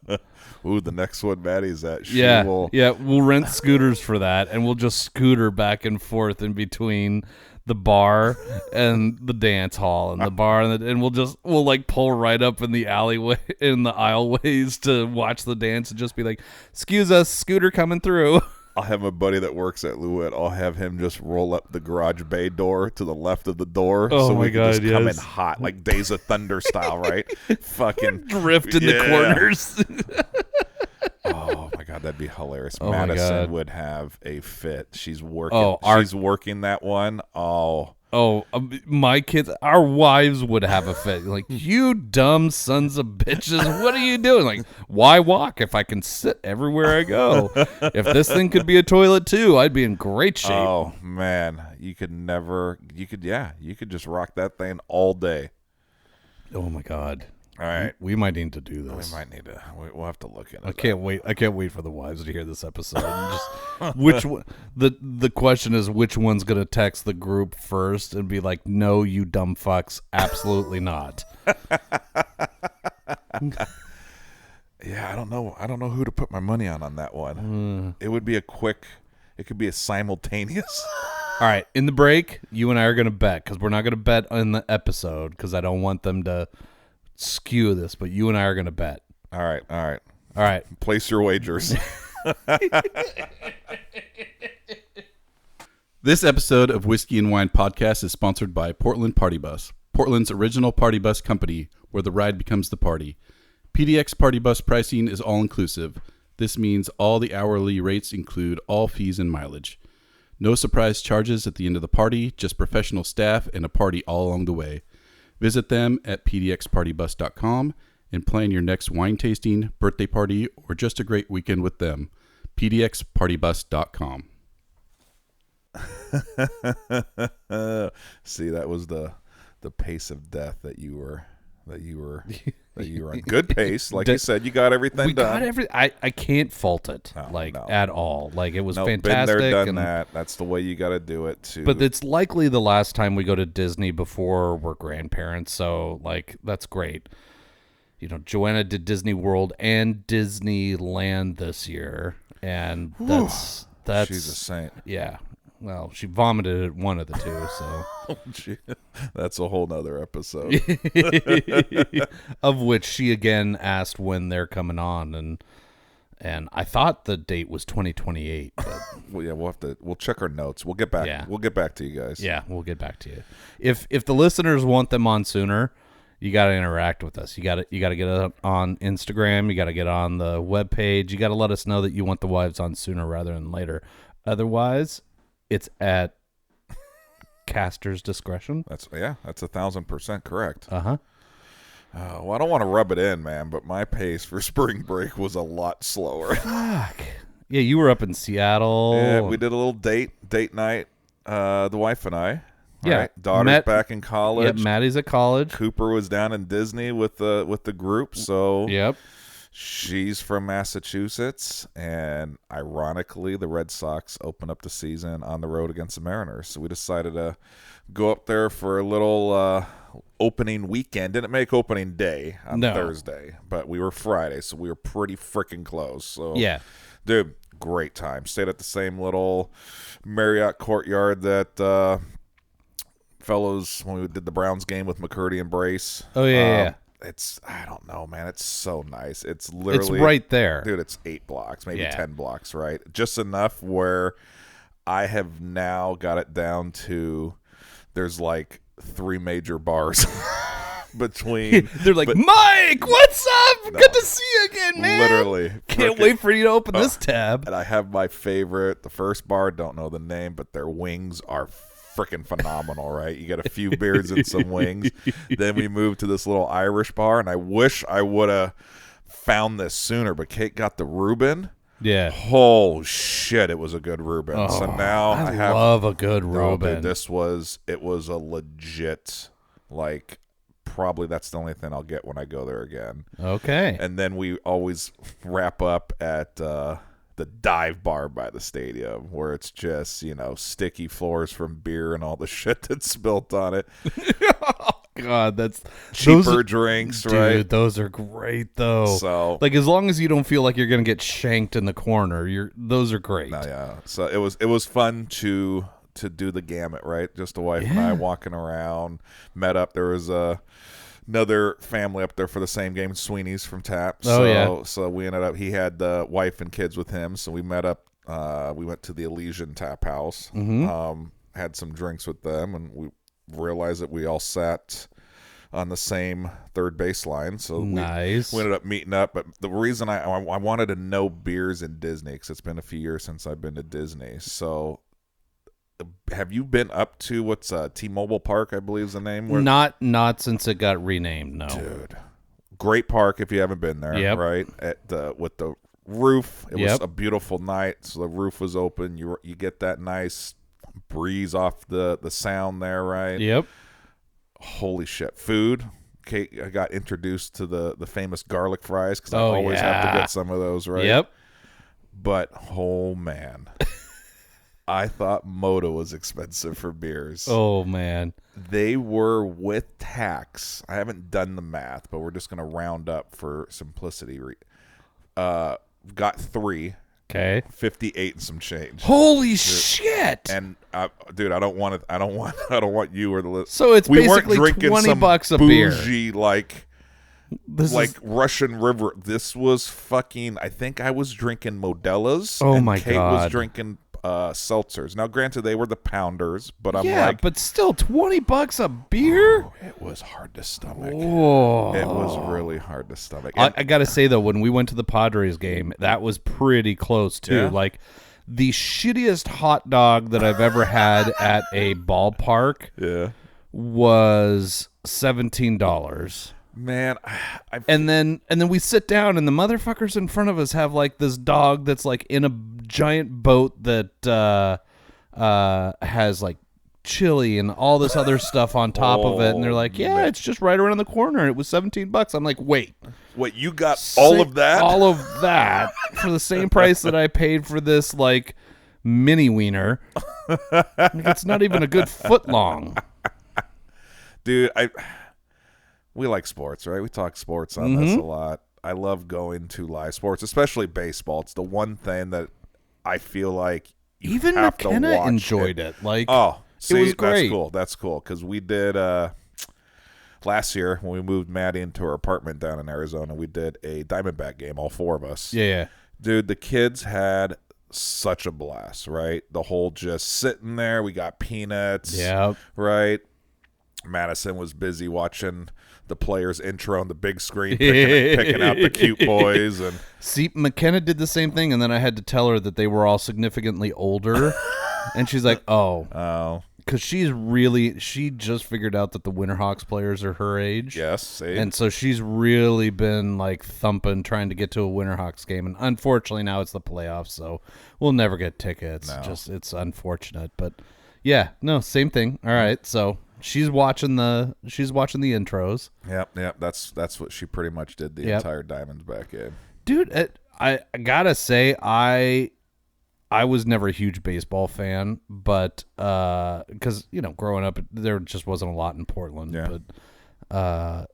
Ooh, the next one Maddie's at. We'll rent scooters for that, and we'll just scooter back and forth in between the bar and the dance hall and the bar, and we'll like pull right up in the alleyway, in the aisleways to watch the dance and just be like, excuse us, scooter coming through. I'll have a buddy that works at Lewitt. I'll have him just roll up the garage bay door to the left of the door, so we can just come in hot, like Days of Thunder style, right? Fucking drift in the corners. Oh my god, that'd be hilarious. Madison would have a fit. She's working. She's working that one. My kids, our wives would have a fit. Like, you dumb sons of bitches, what are you doing? Like, why walk if I can sit everywhere I go? If this thing could be a toilet too, I'd be in great shape. Oh man, you could just rock that thing all day. Oh my god. All right, we might need to do this. We might need to. We'll have to look at it. I can't wait for the wives to hear this episode. Just, which one? The question is, which one's gonna text the group first and be like, "No, you dumb fucks, absolutely not." Yeah, I don't know. I don't know who to put my money on that one. It would be it could be a simultaneous. All right, in the break, you and I are gonna bet, because we're not gonna bet on the episode because I don't want them to skew this, but you and I are going to bet. All right. Place your wagers. This episode of Whiskey and Wine Podcast is sponsored by Portland Party Bus, Portland's original party bus company, where the ride becomes the party. PDX Party Bus pricing is all-inclusive. This means all the hourly rates include all fees and mileage. No surprise charges at the end of the party, just professional staff and a party all along the way. Visit them at pdxpartybus.com and plan your next wine tasting, birthday party, or just a great weekend with them. pdxpartybus.com. See, that was the pace of death that you were on. Good pace, like you said. You got everything done. I can't fault it, at all. Like, it was fantastic. Been there, done that. That's the way you got to do it too. But it's likely the last time we go to Disney before we're grandparents, so like that's great. You know, Joanna did Disney World and Disneyland this year, and that's she's a saint. Yeah. Well, she vomited at one of the two, so that's a whole nother episode. Of which she again asked when they're coming on, and I thought the date was 2028. But well, yeah, we'll check our notes. We'll get back. Yeah. We'll get back to you guys. Yeah, we'll get back to you. If the listeners want them on sooner, you got to interact with us. You got to get it on Instagram. You got to get on the webpage. You got to let us know that you want the wives on sooner rather than later. Otherwise, it's at caster's discretion. That's 1,000% correct. Uh-huh. Well, I don't want to rub it in, man, but my pace for spring break was a lot slower. Fuck. Yeah, you were up in Seattle. Yeah, we did a little date night, the wife and I. Yeah. Right? Daughter's back in college. Yeah, Maddie's at college. Cooper was down in Disney with the group, so yep. She's from Massachusetts, and ironically, the Red Sox open up the season on the road against the Mariners. So we decided to go up there for a little opening weekend. Didn't make opening day on Thursday, but we were Friday, so we were pretty freaking close. So yeah, dude, great time. Stayed at the same little Marriott Courtyard that fellows when we did the Browns game with McCurdy and Brace. Oh yeah. I don't know, man. It's so nice. It's literally It's right there. dude. It's 8 blocks, maybe Yeah. 10 blocks, right? Just enough where I have now got it down to there's like 3 major bars between. They're like, Mike, what's up? Good to see you again, man. Literally, Can't wait for you to open this tab. And I have my favorite, the first bar. Don't know the name, but their wings are freaking phenomenal, right? You get a few beers and some wings. Then we move to this little Irish bar, and I wish I would have found this sooner, but Kate got the Reuben. Yeah. Oh shit, it was a good Reuben. So now I have love a good oh, Reuben. dude, it was a legit, like, probably that's the only thing I'll get when I go there again. Okay. And then we always wrap up at the dive bar by the stadium, where it's just, sticky floors from beer and all the shit that's spilt on it. God, that's Cheaper drinks, dude, right? those are great though. So, like, as long as you don't feel like you're gonna get shanked in the corner, those are great. no, yeah. So it was fun to do the gamut, right? Just the wife and I walking around, met up. There was another family up there for the same game, Sweeney's from Tap. So we ended up, he had the wife and kids with him, so we met up. We went to the Elysian Tap House, had some drinks with them, and we realized that we all sat on the same third baseline. So nice. we ended up meeting up. But the reason I wanted to know beers in Disney, because it's been a few years since I've been to Disney. So have you been up to what's T-Mobile Park, I believe is the name? Not since it got renamed, no. Dude, great park if you haven't been there. Yep. Right with the roof. It was Yep. a beautiful night, so the roof was open. You get that nice breeze off the sound there, right? Yep. Holy shit, food. Kate, I got introduced to the famous garlic fries, because I Oh, always have to yeah. get some of those, right? Yep. But oh man, I thought Moda was expensive for beers. Oh man. They were with tax. I haven't done the math, but we're just gonna round up for simplicity. Got 3. Okay. 58 and some change. Holy shit! And dude, I don't want you or the list. So it's we weren't basically drinking $20 some a beer. bougie like Russian River. This was fucking. I think I was drinking Modelo's. Oh and my Kate God. was drinking seltzers. Now, granted, they were the pounders, but I'm yeah, like, but still, $20 a beer. oh, it was hard to stomach. Oh. It was really hard to stomach. I gotta say though, when we went to the Padres game, that was pretty close too. Yeah? Like, the shittiest hot dog that I've ever had at a ballpark Yeah, was $17. man. And then we sit down, and the motherfuckers in front of us have like this dog that's like in a giant boat that has like chili and all this other stuff on top of it, and they're like, yeah, man. it's just right around the corner. It was $17. I'm like, wait, You got all of that? all of that for the same price that I paid for this like mini wiener? Like, it's not even a good foot long. Dude, we like sports, right? We talk sports on this a lot. I love going to live sports, especially baseball. It's the one thing that I feel like you Even have to McKenna watch enjoyed it. Like, Oh, see, it was great. That's cool because we did last year when we moved Maddie into her apartment down in Arizona. We did a Diamondback game, all 4 of us. Yeah. Dude, the kids had such a blast, right? The whole just sitting there. We got peanuts. Yep. Right? Madison was busy watching the players' intro on the big screen, picking out the cute boys. And See, McKenna did the same thing, and then I had to tell her that they were all significantly older. And she's like, oh. Because she just figured out that the Winterhawks players are her age. yes, see? And so she's really been like thumping, trying to get to a Winterhawks game. And unfortunately now it's the playoffs, so we'll never get tickets. No. It's unfortunate. But yeah, no, same thing. All right. So she's watching the intros. Yep. That's what she pretty much did the Yep. entire Diamondback game. Dude, I gotta say, I was never a huge baseball fan, but because growing up there just wasn't a lot in Portland. Yeah. But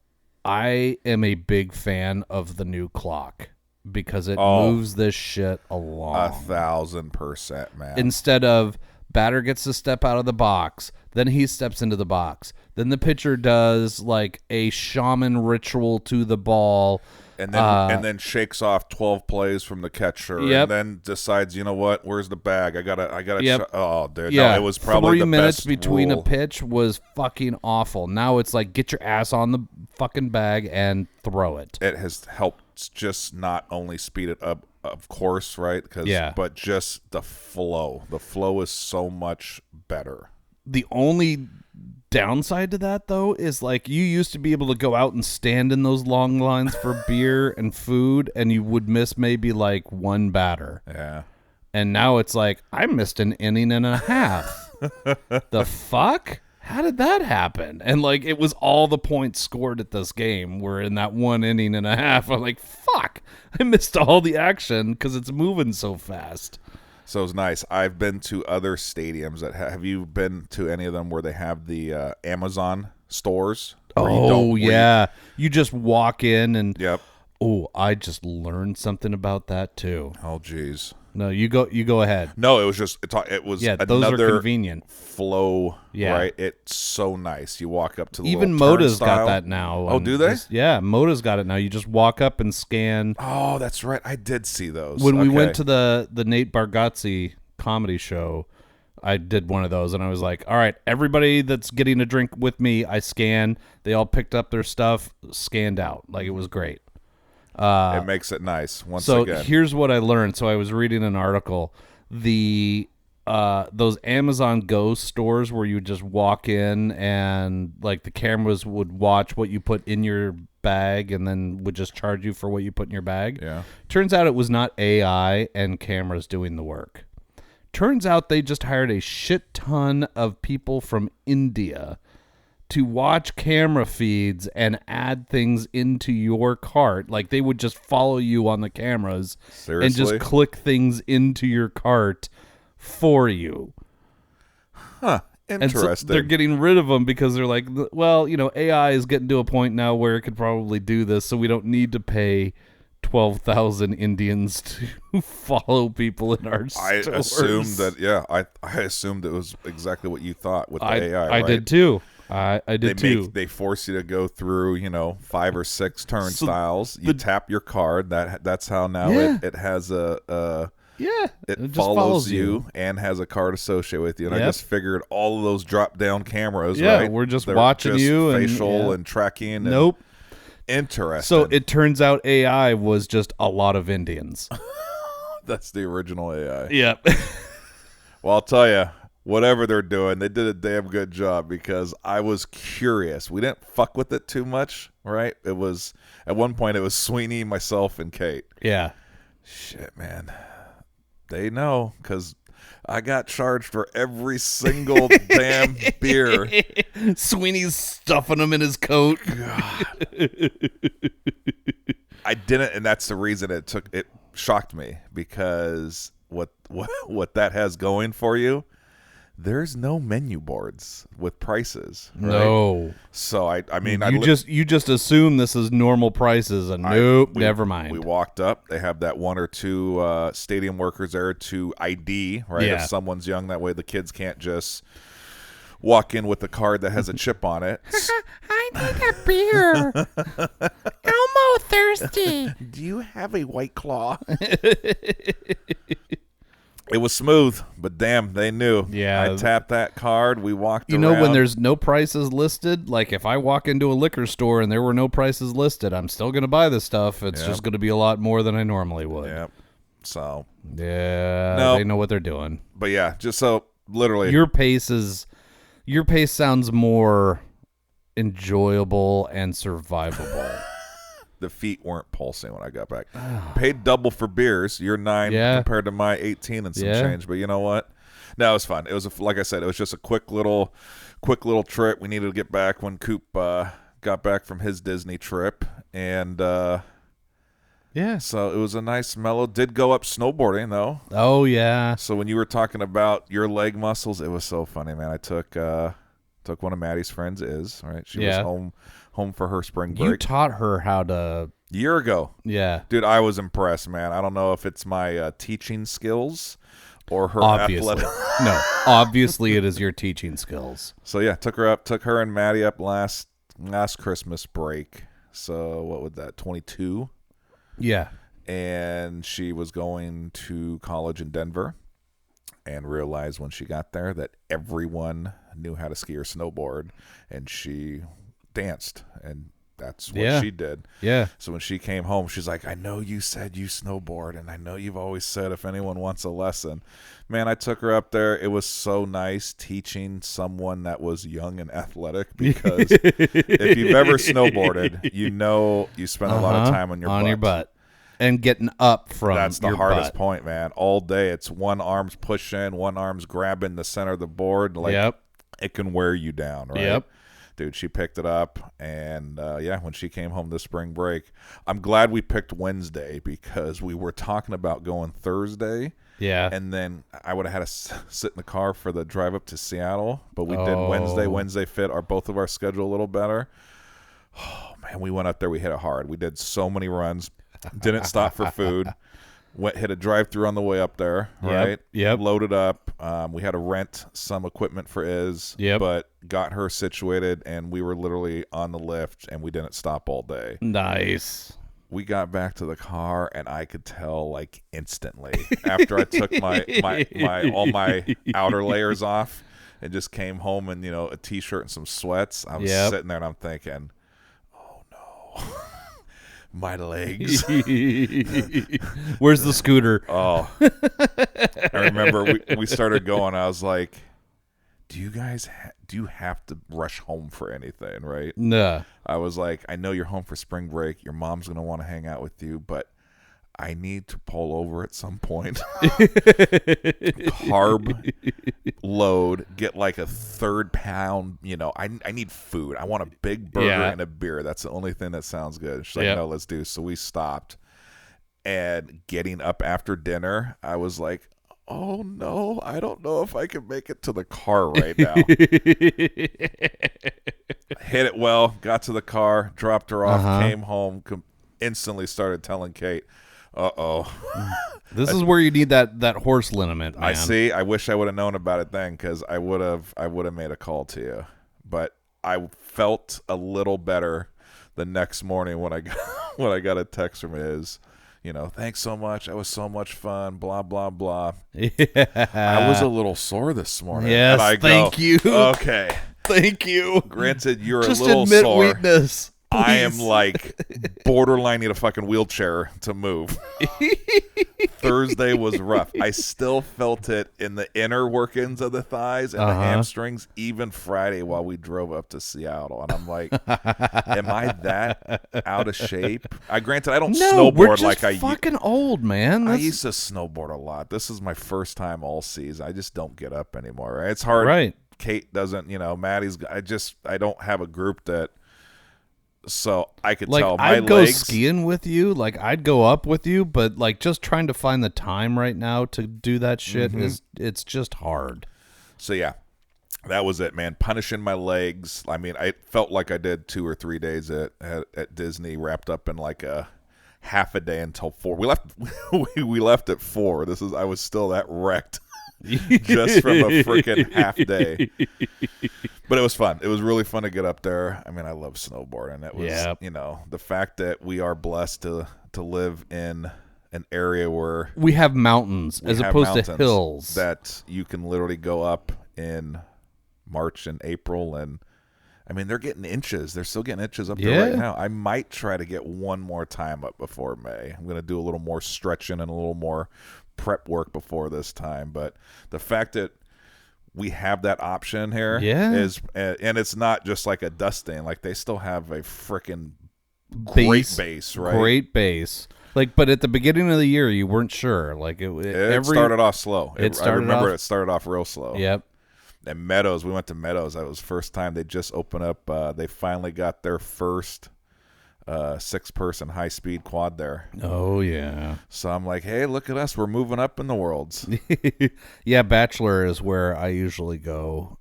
I am a big fan of the new clock because it moves this shit along. 1,000%, man. Instead of Batter gets to step out of the box. Then he steps into the box. Then the pitcher does like a shaman ritual to the ball. And then shakes off 12 plays from the catcher, Yep. and then decides, you know what? Where's the bag? I gotta. Yep. Oh, dude, Yeah, no, it was probably 3 the minutes best between rule. a pitch was fucking awful. Now it's like get your ass on the fucking bag and throw it. It has helped just not only speed it up, of course, right? But just the flow. The flow is so much better. The only downside to that, though, is like you used to be able to go out and stand in those long lines for beer and food, and you would miss maybe like one batter. Yeah. And now it's like, I missed an inning and a half. The fuck? How did that happen? And like, it was all the points scored at this game were in that 1 inning and a half. I'm like, fuck, I missed all the action because it's moving so fast. So it's nice. I've been to other stadiums that have you been to any of them where they have the Amazon stores? You just walk in and Yep. oh, I just learned something about that too. Oh, geez. No, you go ahead. No, it was just it was those are another convenient. flow. Yeah. Right. It's so nice. You walk up to the Even little Moda's got turnstile. that now. Oh, and do they? Yeah, Moda's got it now. You just walk up and scan. Oh, that's right. I did see those. When we Okay. went to the Nate Bargatze comedy show, I did one of those, and I was like, all right, everybody that's getting a drink with me, I scan. They all picked up their stuff, scanned out. Like, it was great. It makes it nice once So again. here's what I learned. So I was reading an article. Those Amazon Go stores where you just walk in and like the cameras would watch what you put in your bag and then would just charge you for what you put in your bag. Yeah. Turns out it was not AI and cameras doing the work. Turns out they just hired a shit ton of people from India to watch camera feeds and add things into your cart. Like they would just follow you on the cameras and Seriously? just click things into your cart for you. Huh. And Interesting. so they're getting rid of them because they're like, well, you know, AI is getting to a point now where it could probably do this, so we don't need to pay 12,000 Indians to follow people in our I stores. assumed that. Yeah. I assumed it was exactly what you thought with the AI. I right? did too. I did too. They force you to go through, 5 or 6 turnstiles. You tap your card. That's how now Yeah. it has a Yeah, it just follows you and has a card associated with you. And I Yep. just figured all of those drop down cameras. Yeah, right? we're just They're watching just you and- facial yeah. and tracking. And Nope. Interesting. So it turns out AI was just a lot of Indians. That's the original AI. Yep. Well, I'll tell you, whatever they're doing, they did a damn good job because I was curious. We didn't fuck with it too much, right? It was at one point it was Sweeney, myself, and Kate. Yeah. Shit, man, they know because I got charged for every single damn beer. Sweeney's stuffing them in his coat. I didn't, and that's the reason it shocked me because what that has going for you. There's no menu boards with prices. Right? No. So I mean, You just assume this is normal prices, and never mind. We walked up. They have that 1 or 2 stadium workers there to ID, right? Yeah. If someone's young, that way the kids can't just walk in with a card that has a chip on it. I need a beer. Elmo thirsty. Do you have a White Claw? It was smooth, but damn, they knew. Yeah. I tapped that card. We walked You around. know, when there's no prices listed, like if I walk into a liquor store and there were no prices listed, I'm still going to buy this stuff. It's Yep. just going to be a lot more than I normally would. Yep. So, Yeah, No. they know what they're doing. but yeah, just so literally. Your pace sounds more enjoyable and survivable. The feet weren't pulsing when I got back. Paid double for beers. You're 9 Yeah. compared to my 18 and some Yeah. change. But you know what? No, it was fun. It was like I said, it was just a quick little trip. We needed to get back when Coop got back from his Disney trip, and Yeah. so it was a nice mellow. Did go up snowboarding though. Oh yeah. So when you were talking about your leg muscles, it was so funny, man. I took one of Maddie's friends, right? She Yeah. was home for her spring You break taught her how to. year ago. Yeah. Dude, I was impressed, man. I don't know if it's my teaching skills or her Obviously. athletic. No, obviously it is your teaching skills. So yeah, took her and Maddie up last Christmas break. So what would that, 22? Yeah. And she was going to college in Denver and realized when she got there that everyone knew how to ski or snowboard, and she danced, and that's what she did. Yeah. So when she came home, she's like, I know you said you snowboard, and I know you've always said if anyone wants a lesson. Man, I took her up there. It was so nice teaching someone that was young and athletic, because if you've ever snowboarded, you know you spend a lot of time on your butt. And getting up from That's the your hardest butt. point, man. All day, it's one arm's pushing, one arm's grabbing the center of the board. Like, it can wear you down, right? Yep. Dude, she picked it up, and when she came home this spring break, I'm glad we picked Wednesday, because we were talking about going Thursday. Yeah. And then I would have had to sit in the car for the drive up to Seattle, but we did Wednesday. Wednesday fit both of our schedule a little better. Oh, man, we went up there. We hit it hard. We did so many runs. Didn't stop for food. Hit a drive-through on the way up there, right? Yep. Loaded up. We had to rent some equipment for but got her situated, and we were literally on the lift, and we didn't stop all day. Nice. We got back to the car, and I could tell, like, instantly after I took all my outer layers off and just came home in, a T-shirt and some sweats. I was sitting there, and I'm thinking, oh, no. My legs. Where's the scooter? Oh, I remember we started going. I was like, do you guys do you have to rush home for anything, right? Nah. I was like, I know you're home for spring break. Your mom's going to want to hang out with you, but I need to pull over at some point. Carb load, get like a third pound. I need food. I want a big burger and a beer. That's the only thing that sounds good. She's like, no, let's do. So we stopped, and getting up after dinner, I was like, oh no, I don't know if I can make it to the car right now. Hit it well, got to the car, dropped her off, came home, instantly started telling Kate, this is where you need that horse liniment, man. I see. I wish I would have known about it then, because I would have made a call to you. But I felt a little better the next morning when I got a text from his, thanks so much. That was so much fun. Blah blah blah. Yeah. I was a little sore this morning. Yes. And Thank you. Okay. Thank you. Granted, you're Just a little admit sore. weakness. Please. I am like borderline need a fucking wheelchair to move. Thursday was rough. I still felt it in the inner workings of the thighs and the hamstrings, even Friday while we drove up to Seattle. And I'm like, am I that out of shape? Granted, I don't snowboard we're just like I fucking old, man. I used to snowboard a lot. This is my first time all season. I just don't get up anymore. Right? It's hard. Right. Kate doesn't. Maddie's. I don't have a group that. So I could tell my I'd go legs. skiing with you. Like I'd go up with you, but like just trying to find the time right now to do that shit it's just hard. So yeah, that was it, man. Punishing my legs. I mean, I felt like I did 2 or 3 days at Disney, wrapped up in like a half a day until 4. We left. we left at 4. I was still that wrecked. Just from a freaking half day. But it was fun. It was really fun to get up there. I mean, I love snowboarding. It was, the fact that we are blessed to live in an area where we have mountains as opposed to hills that you can literally go up in March and April. And I mean, they're getting inches. They're still getting inches up there right now. I might try to get one more time up before May. I'm going to do a little more stretching and a little more prep work before this time. But the fact that we have that option here is, and it's not just like a dusting. Like they still have a freaking great base, right? Great base. Like, but at the beginning of the year, you weren't sure. Like it started off slow. It started off real slow. Yep. And Meadows, we went to Meadows. That was the first time they just opened up. They finally got their first 6-person high-speed quad there. Oh, yeah. So I'm like, hey, look at us. We're moving up in the worlds. Yeah, Bachelor is where I usually go,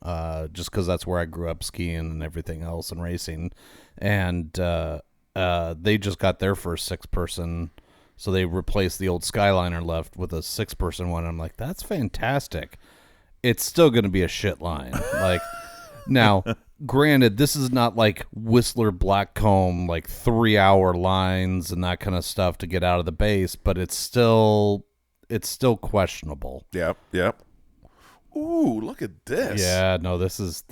just because that's where I grew up skiing and everything else and racing. And they just got their first 6-person So they replaced the old Skyliner lift with a 6-person one. I'm like, that's fantastic. It's still going to be a shit line. Like, now, granted, this is not like Whistler Blackcomb, like 3-hour lines and that kind of stuff to get out of the base, but it's still questionable. Yep. Ooh, look at this. Yeah, no, this is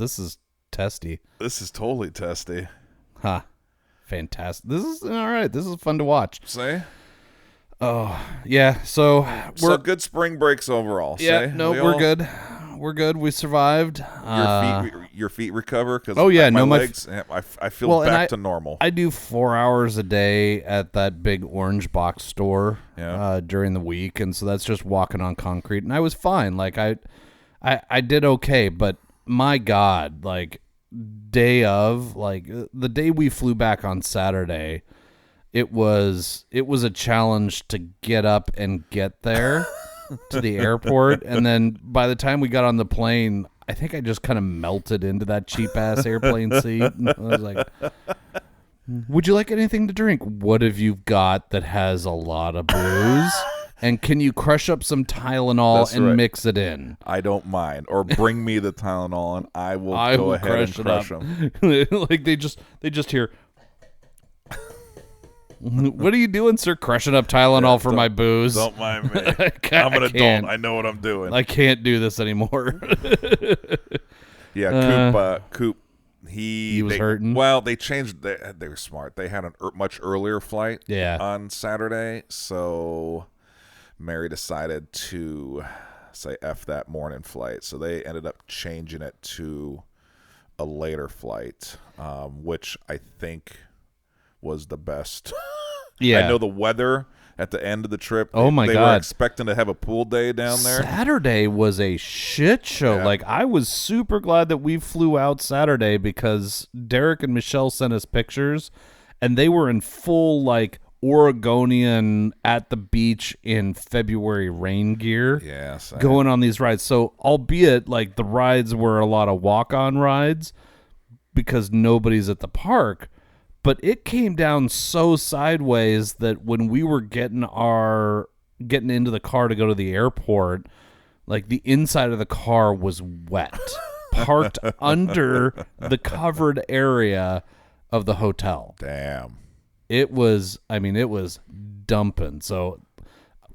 testy. This is totally testy. Huh. Fantastic. This is all right. This is fun to watch. See? Oh, yeah. So we're good spring breaks overall. Yeah, see? we're good. We're good. We survived. Your feet recover because my legs. I feel back to normal. I do 4 hours a day at that big orange box store during the week, and so that's just walking on concrete, and I was fine. Like I did okay, but my God, like the day we flew back on Saturday, it was a challenge to get up and get there to the airport, and then by the time we got on the plane, I think I just kind of melted into that cheap ass airplane seat. And I was like, "Would you like anything to drink? What have you got that has a lot of booze?" And can you crush up some Tylenol and mix it in? I don't mind. Or bring me the Tylenol and I will go ahead and crush them. Like they just hear, "What are you doing, sir? Crushing up Tylenol for my booze?" Don't mind me. I'm an adult. I know what I'm doing. I can't do this anymore. Yeah, Coop. He was hurting. Well, they changed. They were smart. They had a much earlier flight on Saturday, so Mary decided to say F that morning flight. So they ended up changing it to a later flight, which I think was the best. Yeah. I know the weather at the end of the trip. Oh my God. They were expecting to have a pool day down there. Saturday was a shit show. Yeah. Like, I was super glad that we flew out Saturday because Derek and Michelle sent us pictures and they were in full, like, Oregonian at the beach in February rain gear. Yes. Going on these rides. So, albeit, like, the rides were a lot of walk-on rides because nobody's at the park, but it came down so sideways that when we were getting into the car to go to the airport, like the inside of the car was wet, parked under the covered area of the hotel. Damn. It was dumping. So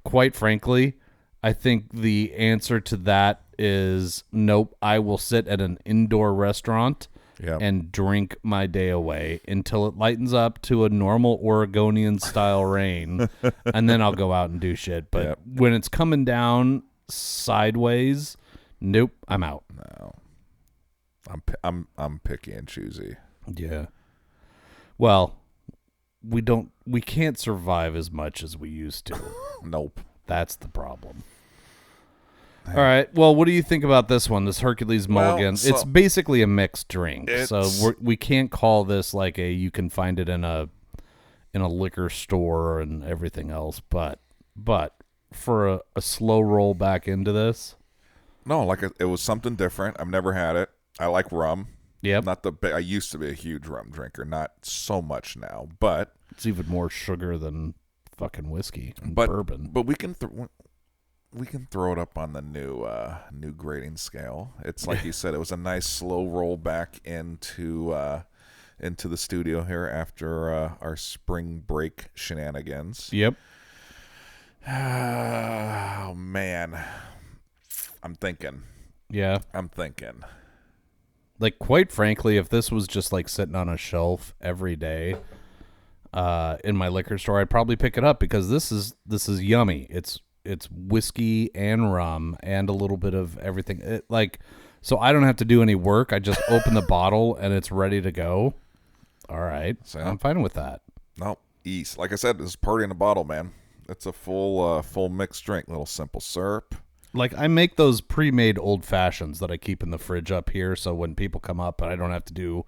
quite frankly, I think the answer to that is nope. I will sit at an indoor restaurant and drink my day away until it lightens up to a normal Oregonian style rain, and then I'll go out and do shit. But when it's coming down sideways, nope, I'm out. No, I'm picky and choosy. Yeah. Well, we can't survive as much as we used to. Nope. That's the problem. All right. Well, what do you think about this one, this Hercules Mulligan? It's basically a mixed drink. So we can't call this like you can find it in a liquor store and everything else. But for a slow roll back into this. No, it was something different. I've never had it. I like rum. Yep. I used to be a huge rum drinker. Not so much now, but it's even more sugar than fucking whiskey and bourbon. But we can throw it up on the new grading scale. It's like you said, it was a nice slow roll back into the studio here after our spring break shenanigans. Yep. Oh man, I'm thinking. Yeah. I'm thinking. Like, quite frankly, if this was just like sitting on a shelf every day in my liquor store, I'd probably pick it up because this is yummy. It's whiskey and rum and a little bit of everything. So I don't have to do any work. I just open the bottle and it's ready to go. All right. So I'm fine with that. No, East. Like I said, this is party in a bottle, man. It's a full mixed drink. Little simple syrup. Like, I make those pre-made old fashions that I keep in the fridge up here, so when people come up, I don't have to do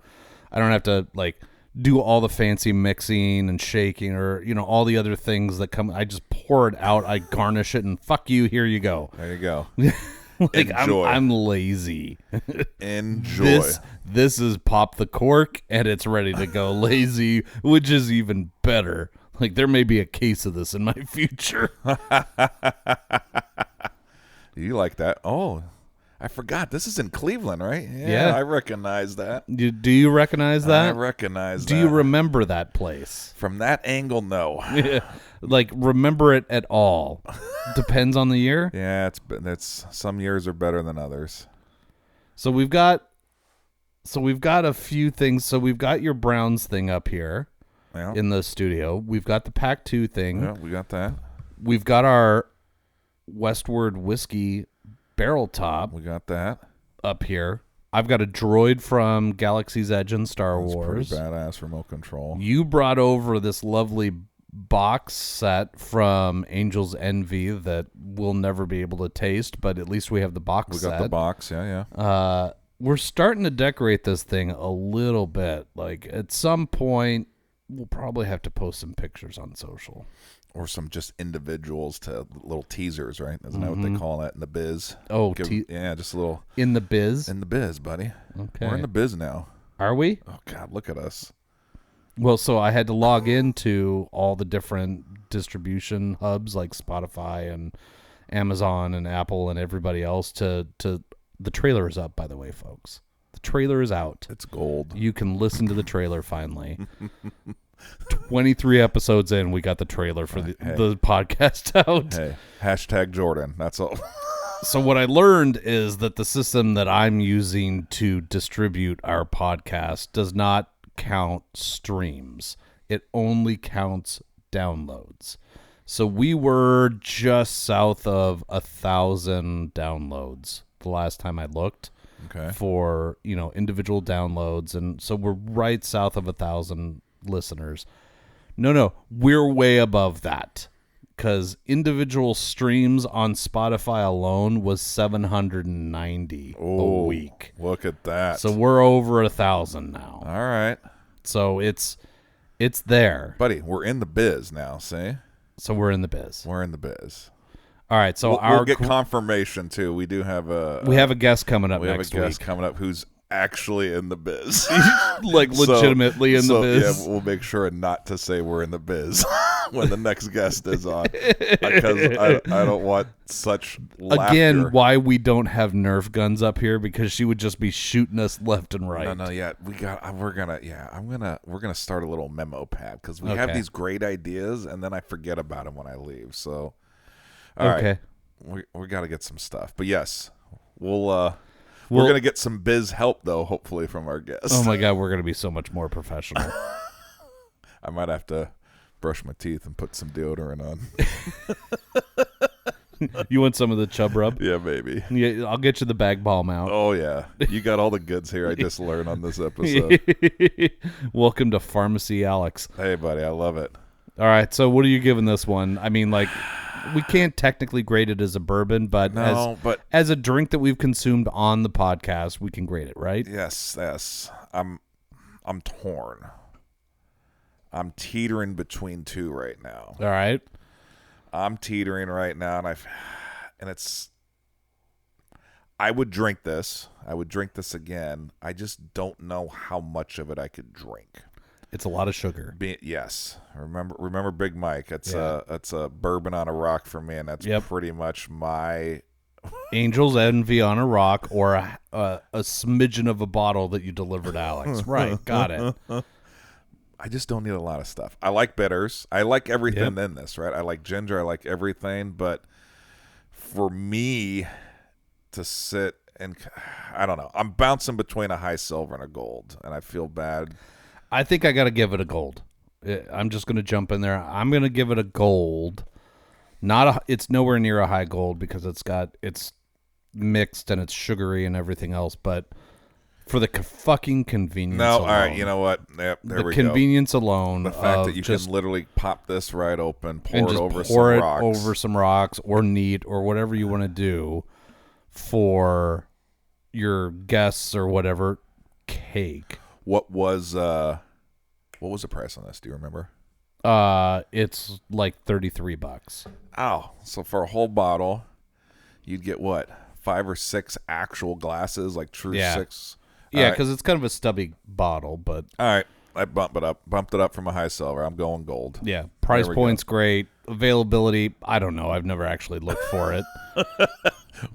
all the fancy mixing and shaking or all the other things that come. I just pour it out, I garnish it, and fuck you, here you go. There you go. Enjoy. I'm lazy. Enjoy. This is pop the cork and it's ready to go. Lazy, which is even better. Like, there may be a case of this in my future. You like that? Oh, I forgot. This is in Cleveland, right? Yeah. I recognize that. Do you recognize that? I recognize that. Do you remember that place? From that angle, no. Like, remember it at all? Depends on the year. Yeah, it's some years are better than others. So we've got a few things. So we've got your Browns thing up here in the studio. We've got the Pack 2 thing. Yeah, we got that. We've got our Westward Whiskey barrel top. We got that up here. I've got a droid from Galaxy's Edge and Star Wars. Pretty badass remote control. You brought over this lovely box set from Angel's Envy that we'll never be able to taste, but at least we have the box set. We got the box, yeah. We're starting to decorate this thing a little bit. Like, at some point, we'll probably have to post some pictures on social. Or some just individuals to little teasers, right? Isn't that what they call that in the biz? Oh, yeah, just a little. In the biz? In the biz, buddy. Okay. We're in the biz now. Are we? Oh, God, look at us. Well, so I had to log into all the different distribution hubs like Spotify and Amazon and Apple and everybody else to the trailer is up, by the way, folks. The trailer is out. It's gold. You can listen to the trailer finally. 23 episodes in, we got the trailer for the podcast out. Hey, hashtag Jordan. That's all. So what I learned is that the system that I'm using to distribute our podcast does not count streams. It only counts downloads. So we were just south of 1,000 downloads the last time I looked. Okay. For, individual downloads. And so we're right south of 1,000 listeners. No, we're way above that. Because individual streams on Spotify alone was 790 a week. Look at that. So we're over 1,000 now. All right. So it's there. Buddy, we're in the biz now, see? So we're in the biz. We're in the biz. All right, so we'll get confirmation, too. We do have a guest coming up next week. We have a guest coming up who's actually in the biz. Like, legitimately in the biz. Yeah, we'll make sure not to say we're in the biz when the next guest is on. Because I don't want such laughter. Again, why we don't have Nerf guns up here, because she would just be shooting us left and right. No, yeah. We're gonna start a little memo pad, because we have these great ideas, and then I forget about them when I leave. So, all right. We got to get some stuff. But yes, we're going to get some biz help, though, hopefully, from our guests. Oh, my God, we're going to be so much more professional. I might have to brush my teeth and put some deodorant on. You want some of the Chub Rub? Yeah, maybe. Yeah, I'll get you the bag balm out. Oh, yeah. You got all the goods here I just learned on this episode. Welcome to Pharmacy Alex. Hey, buddy, I love it. All right, so what are you giving this one? I mean, like, we can't technically grade it as a bourbon, but as a drink that we've consumed on the podcast, we can grade it, right? Yes. I'm torn. I'm teetering between two right now. All right. I'm teetering right now, and I would drink this. I would drink this again. I just don't know how much of it I could drink. It's a lot of sugar. Yes. Remember Big Mike. That's a bourbon on a rock for me, and that's pretty much my Angel's Envy on a rock, or a smidgen of a bottle that you delivered to Alex. Right, got it. I just don't need a lot of stuff. I like bitters. I like everything in this, right? I like ginger. I like everything, but for me to sit and, I don't know. I'm bouncing between a high silver and a gold, and I feel bad. I think I got to give it a gold. I'm just going to jump in there. I'm going to give it a gold. It's nowhere near a high gold, because it's mixed and it's sugary and everything else. But for the fucking convenience alone. All right, you know what? Yep, there we go. The convenience alone. The fact that you can literally pop this right open, pour it over some rocks or neat or whatever you want to do for your guests or whatever. Cake. What was the price on this? Do you remember? It's like $33. Oh, so for a whole bottle, you'd get what? 5 or 6 actual glasses, like true 6. Yeah, because it's kind of a stubby bottle, but all right. I bumped it up from a high silver. I'm going gold. Yeah, price There we point's great. Availability, I don't know. I've never actually looked for it.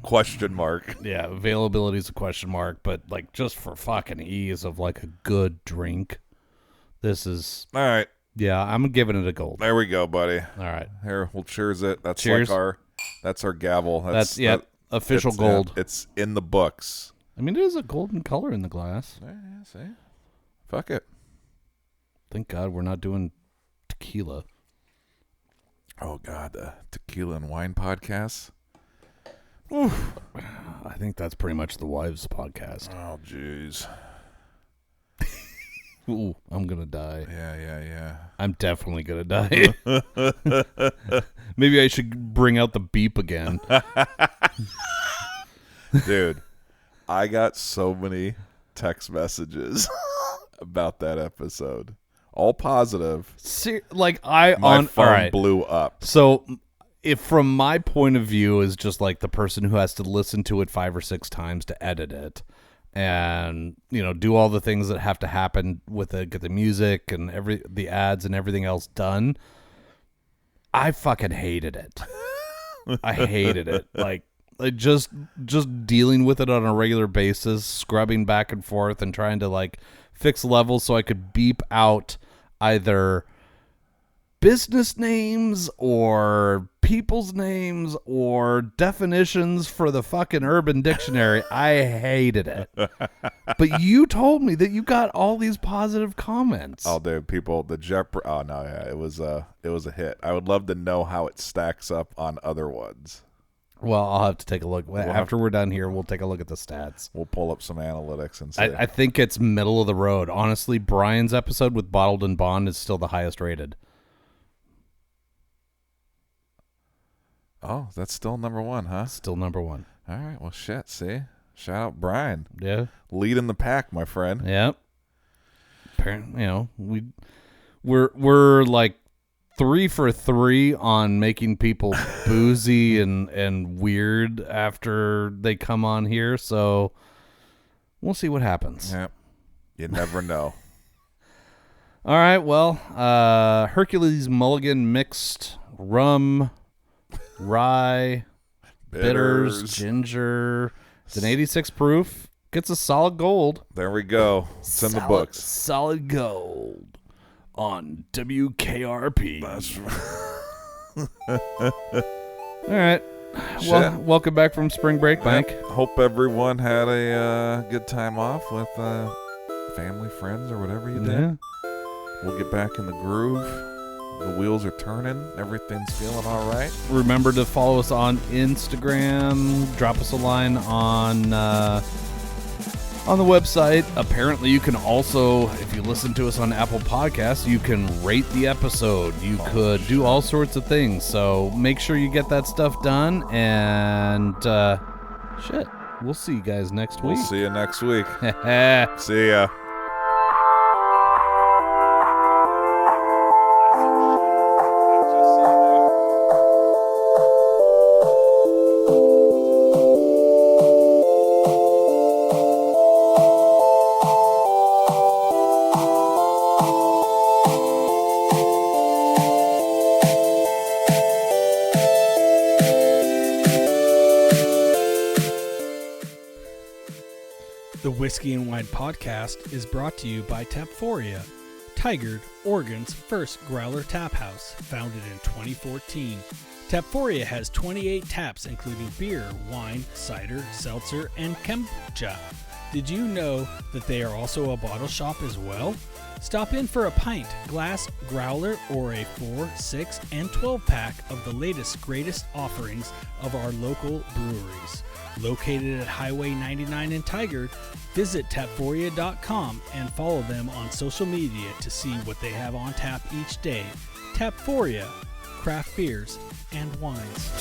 Question mark. Yeah, availability is a question mark, but like just for fucking ease of like a good drink, this is. All right. Yeah, I'm giving it a gold. There we go, buddy. All right. Here, we'll cheers it. That's Cheers. like that's our gavel. That's official it's, gold. It's in the books. I mean, it is a golden color in the glass. Yeah, see? Fuck it. Thank God we're not doing tequila. Oh, God, the tequila and wine podcast. Oof. I think that's pretty much the wives' podcast. Oh, jeez. Ooh, I'm going to die. Yeah. I'm definitely going to die. Maybe I should bring out the beep again. Dude, I got so many text messages about that episode. All positive. My phone all right. blew up. So, if from my point of view is just like the person who has to listen to it 5 or 6 times to edit it, and do all the things that have to happen with it, get the music and the ads and everything else done, I fucking hated it. I hated it. Like just dealing with it on a regular basis, scrubbing back and forth and trying to like fix levels so I could beep out either business names or people's names or definitions for the fucking Urban Dictionary. I hated it. But you told me that you got all these positive comments. Oh, dude, oh no, yeah, it was a hit. I would love to know how it stacks up on other ones. Well, I'll have to take a look. After we're done here, we'll take a look at the stats. We'll pull up some analytics and see. I think it's middle of the road. Honestly, Brian's episode with Bottled and Bond is still the highest rated. Oh, that's still number 1, huh? Still number 1. All right. Well, shit. See, shout out Brian. Yeah, Leading the pack, my friend. Yep. Apparently, we're like 3 for 3 on making people boozy and weird after they come on here. So we'll see what happens. Yep. You never know. All right. Well, Hercules Mulligan mixed rum, rye, bitters, ginger. It's an 86 proof. Gets a solid gold. There we go. It's in the books. Solid gold on WKRP. That's All right. Well, welcome back from spring break, Mike. Hope everyone had a good time off with family, friends, or whatever you did. Yeah. We'll get back in the groove. The wheels are turning. Everything's feeling all right. Remember to follow us on Instagram. Drop us a line on the website. Apparently, you can also, if you listen to us on Apple Podcasts, you can rate the episode. You could do all sorts of things. So make sure you get that stuff done. And we'll see you guys next week. We'll see you next week. See ya. The Whiskey and Wine Podcast is brought to you by Tapforia, Tigard, Oregon's first growler tap house, founded in 2014. Tapforia has 28 taps including beer, wine, cider, seltzer, and kombucha. Did you know that they are also a bottle shop as well? Stop in for a pint, glass, growler, or a 4, 6, and 12 pack of the latest, greatest offerings of our local breweries. Located at Highway 99 in Tigard, visit tapforia.com and follow them on social media to see what they have on tap each day. Tapforia, craft beers and wines.